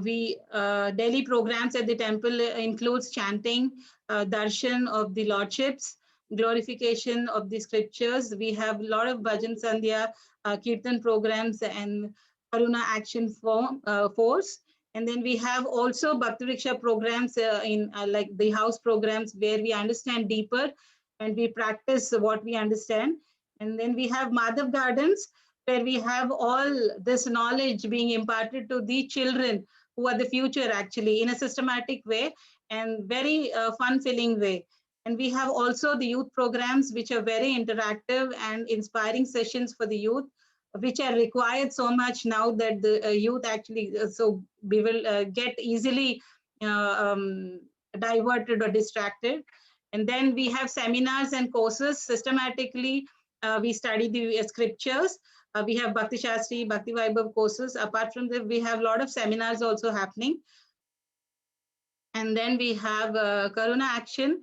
We daily programs at the temple includes chanting, darshan of the lordships, glorification of the scriptures. We have a lot of bhajan sandhya, kirtan programs, and karuna action force. And then we have also bhakti riksha programs in like the house programs where we understand deeper and we practice what we understand. And then we have Madhav Gardens, where we have all this knowledge being imparted to the children who are the future actually in a systematic way and very fun-filling way. And we have also the youth programs which are very interactive and inspiring sessions for the youth, which are required so much now that the youth actually, so we will get easily diverted or distracted. And then we have seminars and courses. Systematically, we study the scriptures. We have Bhakti Shastri, Bhakti Vaibhav courses. Apart from that, we have a lot of seminars also happening. And then we have Karuna Action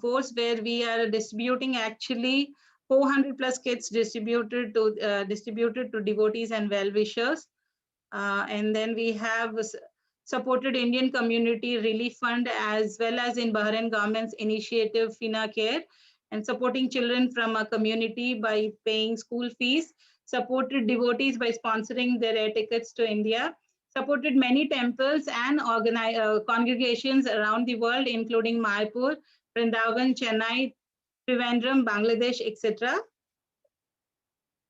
Force, where we are distributing actually 400 plus kits distributed to devotees and well-wishers. And then we have supported Indian Community Relief Fund, as well as in Bahrain government's initiative FINA Care, and supporting children from a community by paying school fees, supported devotees by sponsoring their air tickets to India, supported many temples and congregations around the world, including Mayapur, Vrindavan, Chennai, Trivandrum, Bangladesh, etc.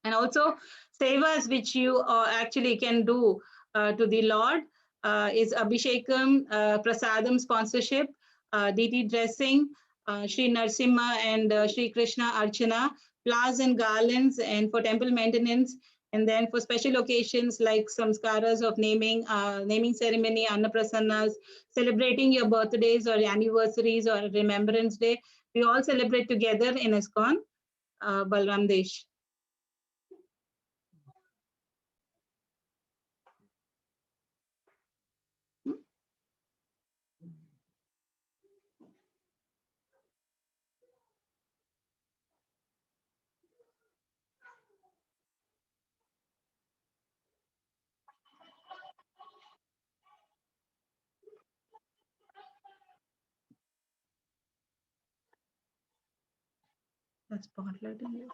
And also sevas which you actually can do to the Lord is Abhishekam, Prasadam sponsorship, DT dressing, Sri Narsimha and Sri Krishna Archana, flowers and garlands, and for temple maintenance. And then for special occasions like samskaras of naming ceremony, annaprasannas, celebrating your birthdays or anniversaries or Remembrance Day, we all celebrate together in ISKCON, Balram Desh. That's spotlighting you.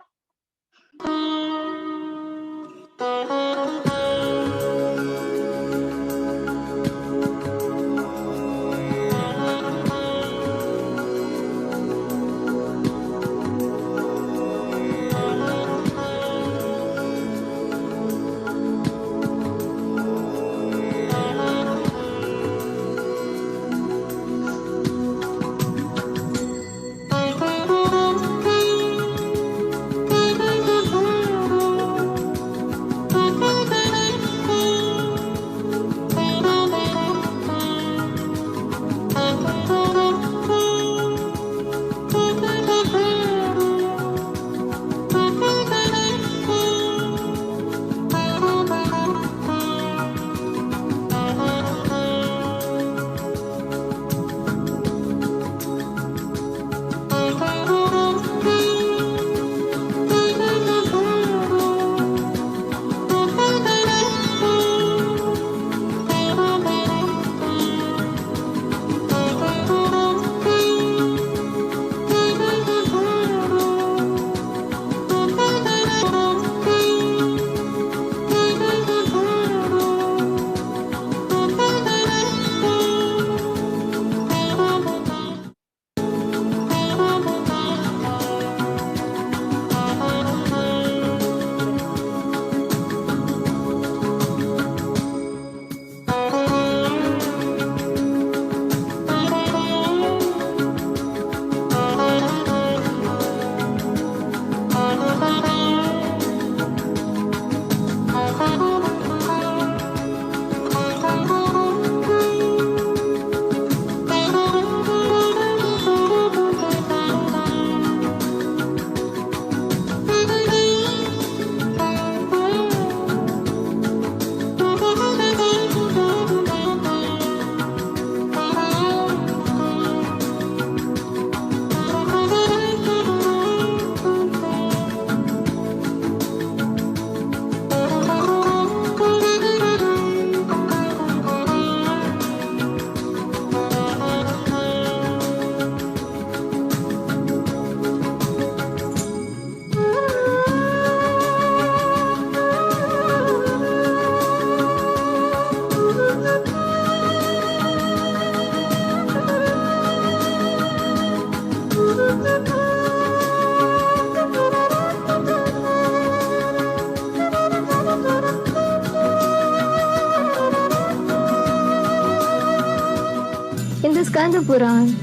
In the Skanda Puran,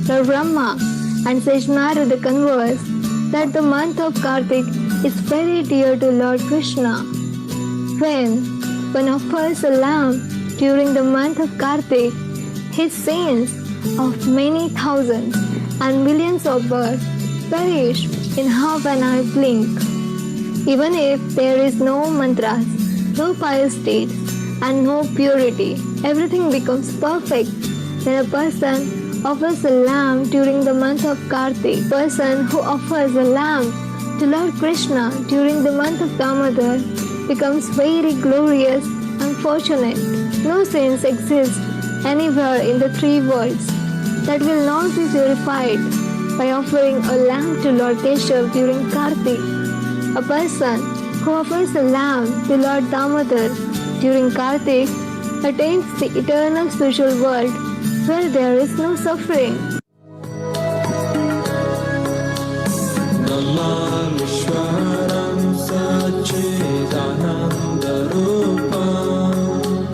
Lord Brahma and Sage Narada converse that the month of Kartik is very dear to Lord Krishna. When one offers a lamb during the month of Kartik, his sins of many thousands and millions of birds perish in half an eye blink. Even if there is no mantras, no pious deeds, and no purity, everything becomes perfect when a person offers a lamb during the month of Kartik. Person who offers a lamb to Lord Krishna during the month of Damodar becomes very glorious and fortunate. No sins exist anywhere in the three worlds that will not be purified by offering a lamb to Lord Keshav during Kartik. A person who offers a lamb to Lord Damodar during Kartik attains the eternal spiritual world where there is no suffering. Namamishwaram Sachidanandarupam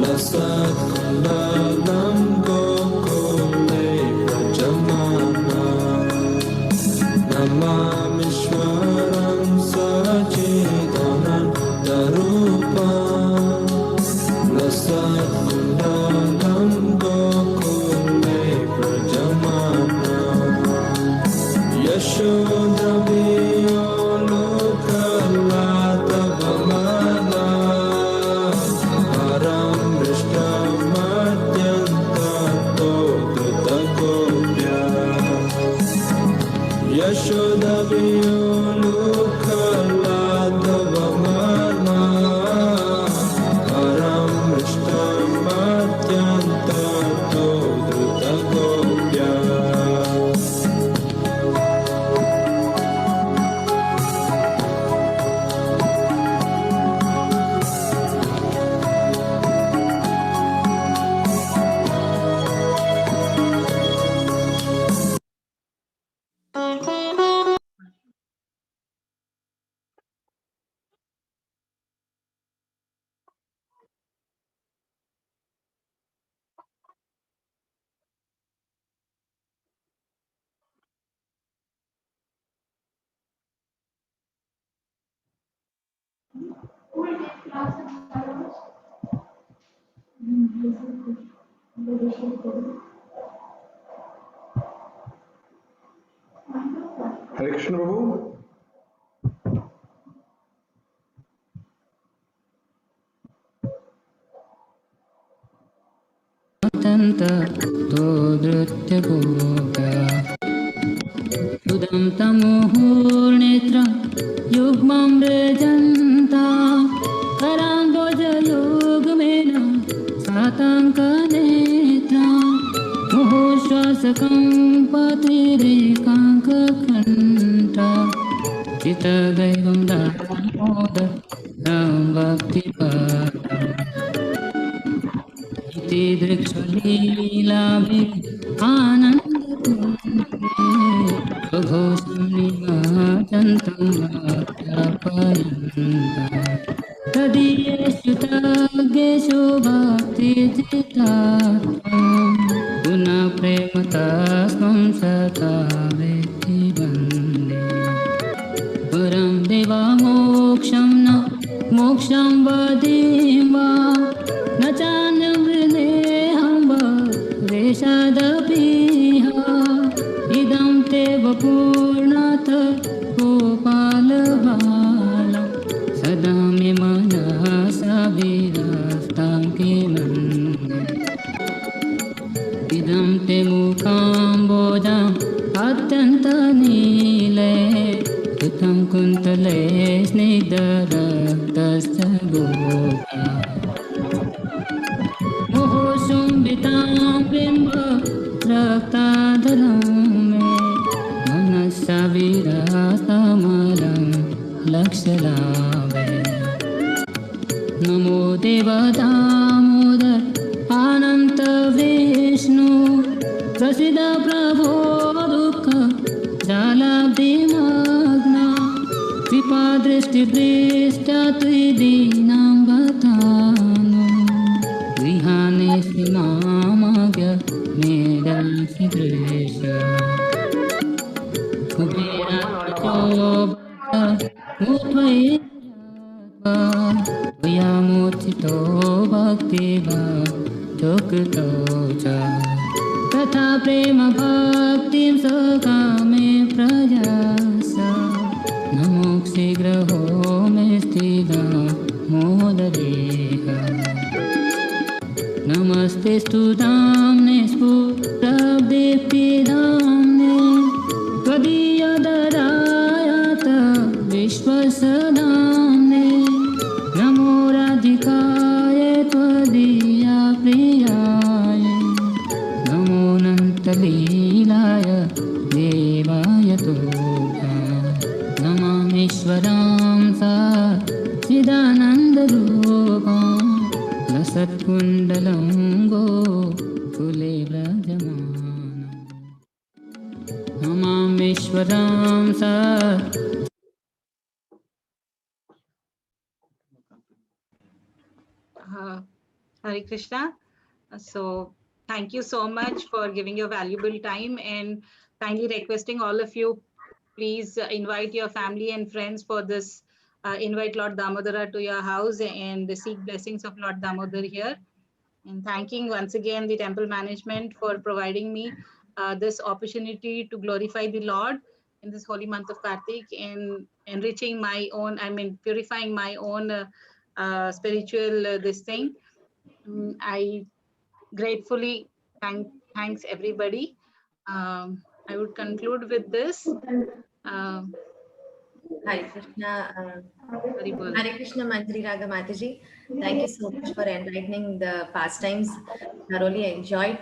Lasatkundalam Gokule Prajamana Namamishwaram Sachidanandarupam Lasatkundalam Gokule Prajamana Yashoda Hare Krishna Prabhu. Tanta to nritya goga Udam tamuhur netra yugmam rejanta Karamboja yugmena satanka netra Muhushwasakam patirekanka kanta Chita daivam damoda ram bhakti pada Iti drikshalilabe anandatunde Sughosham nivajantam bhaktapayanta Tadiyeshu taggeshu bhakti jitatam Guna prematasmam sata vetti bande Puram deva moksham na moksham vadima Nachanyam vrinehamba reshadapiha Idam te vapurnata gopalavalam Sadami manasa virastam kinande Idam te mukambodam atyanta nile Utam kuntale snigdharaktasya gopa Mohosumbitam bimba raktadharam me Manasa virastamalam lakshalave Namo deva damodar ananta vishnu Prasida prabho dukha jalabdimagna Kripa drishti drishta tvidinam vatano Vihanesi mamagya medasi dresha Kubera chobha utvayatva Vyamuchito bhaktiva chokto cha तथा प्रेम भक्तिं सकामे प्रयास न मोक्षे ग्रहो मे स्थिता मोददेह नमस्ते स्तुताम्ने स्फुरदीप्तिदाम्ने त्वदीयदरायत विश्वसदाम्ने नमो राधिकाय त्वदीया प्रियाय नमोऽनन्तलीलाय देवाय तुभ्यं नमामीश्वरां सा चिदानन्दरूपं लसत्कुण्डलं गोकुले व्रजमानं नमामीश्वरां सा Hare Krishna. So thank you so much for giving your valuable time, and kindly requesting all of you, please invite your family and friends for this, invite Lord Damodara to your house and seek blessings of Lord Damodar here. And thanking once again the temple management for providing me this opportunity to glorify the Lord in this holy month of Kartik and enriching my own, purifying my own spiritual this thing. I gratefully thanks everybody. I would conclude with this. Hare Krishna, Hari Bol. Hare Krishna, Manjari Raga Mataji. Thank you so much for enlightening the pastimes. Thoroughly enjoyed,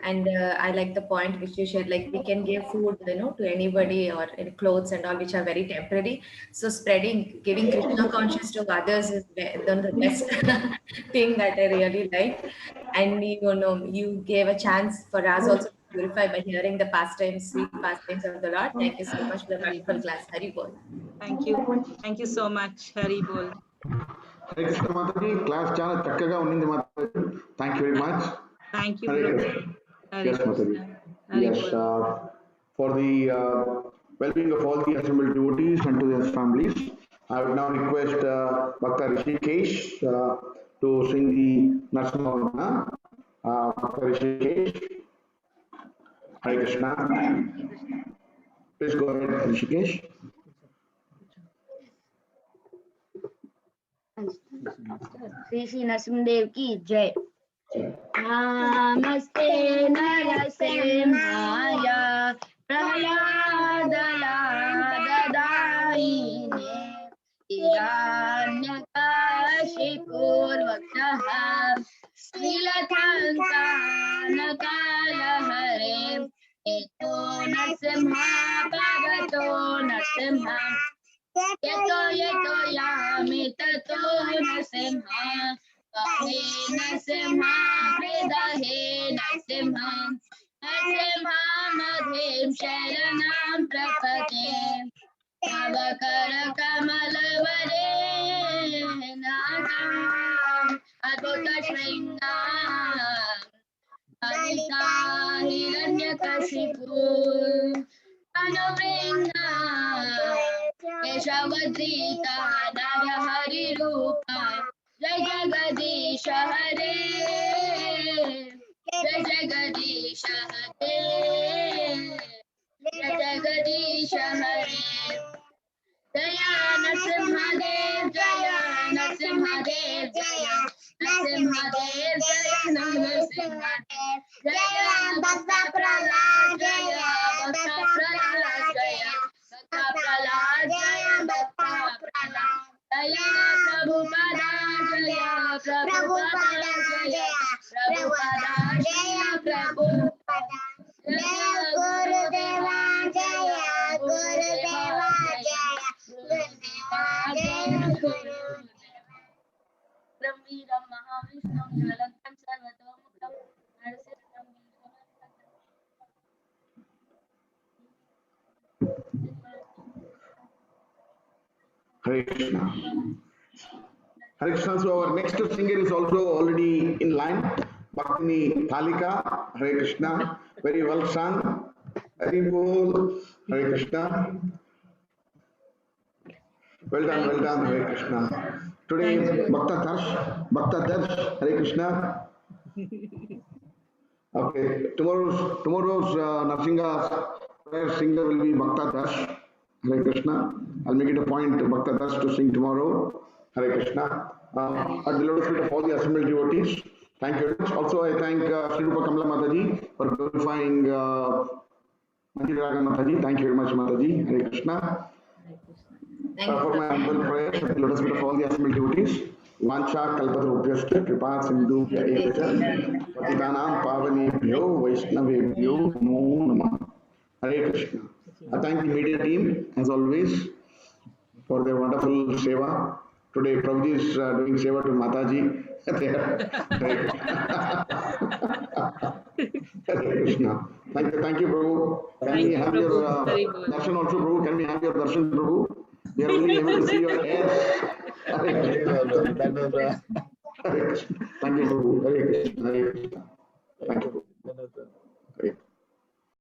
and I like the point which you shared. Like we can give food, to anybody or clothes and all, which are very temporary. So spreading, giving Krishna conscious to others is the best thing that I really like. And you gave a chance for us also to purify by hearing the pastimes, sweet pastimes of the Lord. Thank you so much for the wonderful class. Hari Bol. Thank you. Thank you so much. Hari Bol. Hare Krishna Mataji, class chala chakkaga unnindi Mataji. Thank you very much. Thank you, Hare Prabhu. Krishna. Hare Yes, Mataji. Krishna. Hari Yes, Bol. for the well-being of all the assembled devotees and to their families, I would now request Bhakta Rishikesh to sing the Narsimha. Bhakta Rishikesh, Hare Krishna. Please go ahead, Rishikesh. Shri Shri Narasimhadeva की जय। नमस्ते नरसिंहाय प्रह्लादलाददायिने हिरण्यकशिपूर्वक्षः श्रीलतान्तानकालहरे एतो नरसिंहा भगतो नरसिंहा यतो यामि ततो नरसिंहा कहे नरसिंहा हृदये नरसिंहा नरसिंहामधिं शरणं प्रपद्ये तव करकमलवरे नाथम् अद्भुतशृङ्गारम् ललिता हिरण्यकशिपु अनुवृन्दा केशवधृता नरहरिरूपा जय जगदीश हरे जय जगदीश हरे जय जगदीश हरे जय नरसिंहदेव जय नरसिंहदेव जय नरसिंहदेव जय नरसिंहदेव जय भक्त प्रह्लाद जय भक्त प्रह्लाद जय भक्त प्रह्लाद जय भक्त प्रह्लाद जय प्रभुपदा जय प्रभुपदा जय प्रभुपदा जय प्रभुपदा जय गुरुदेवा जय गुरुदेवा जय गुरुदेवा जय गुरुदेवा ब्रह्मीरं महाविष्णुं ज्वलन्तं सर्वतोमुखं नरसिंहं Hare Krishna. Hare Krishna. So our next singer is also already in line. Bhaktini Thalika. Hare Krishna. Very well sung. Hari Bol. Hare Krishna. Well done, Hare Krishna. Today, Bhakta Darsh, Hare Krishna. Okay, tomorrow's Narsinga prayer singer will be Bhakta Das. Hare Krishna. I'll make it a point, Bhakta Das, to sing tomorrow. Hare Krishna. At the lotus feet of all the assembled devotees. Thank you very much. Also, I thank Sri Rupa Kamala Mataji for glorifying Manjari Raga Mataji. Thank you very much, Mataji. Hare Krishna. Thank you. For my humble prayers at the lotus feet of all the assembled devotees. Vancha kalpatarubhyascha kripa sindhubhya eva cha patitanam pavanebhyo vaishnavebhyo namo namah. Hare Krishna. I thank the media team as always for their wonderful seva. Today Prabhuji is doing seva to Mataji. Hare Krishna. Thank you, Prabhu. Can we have your darshan also, Prabhu? Can we have your darshan, Prabhu? We are only able to see your hair. Hare Krishna. Thank you, Prabhu. Hare Krishna. Hare Krishna. Thank you.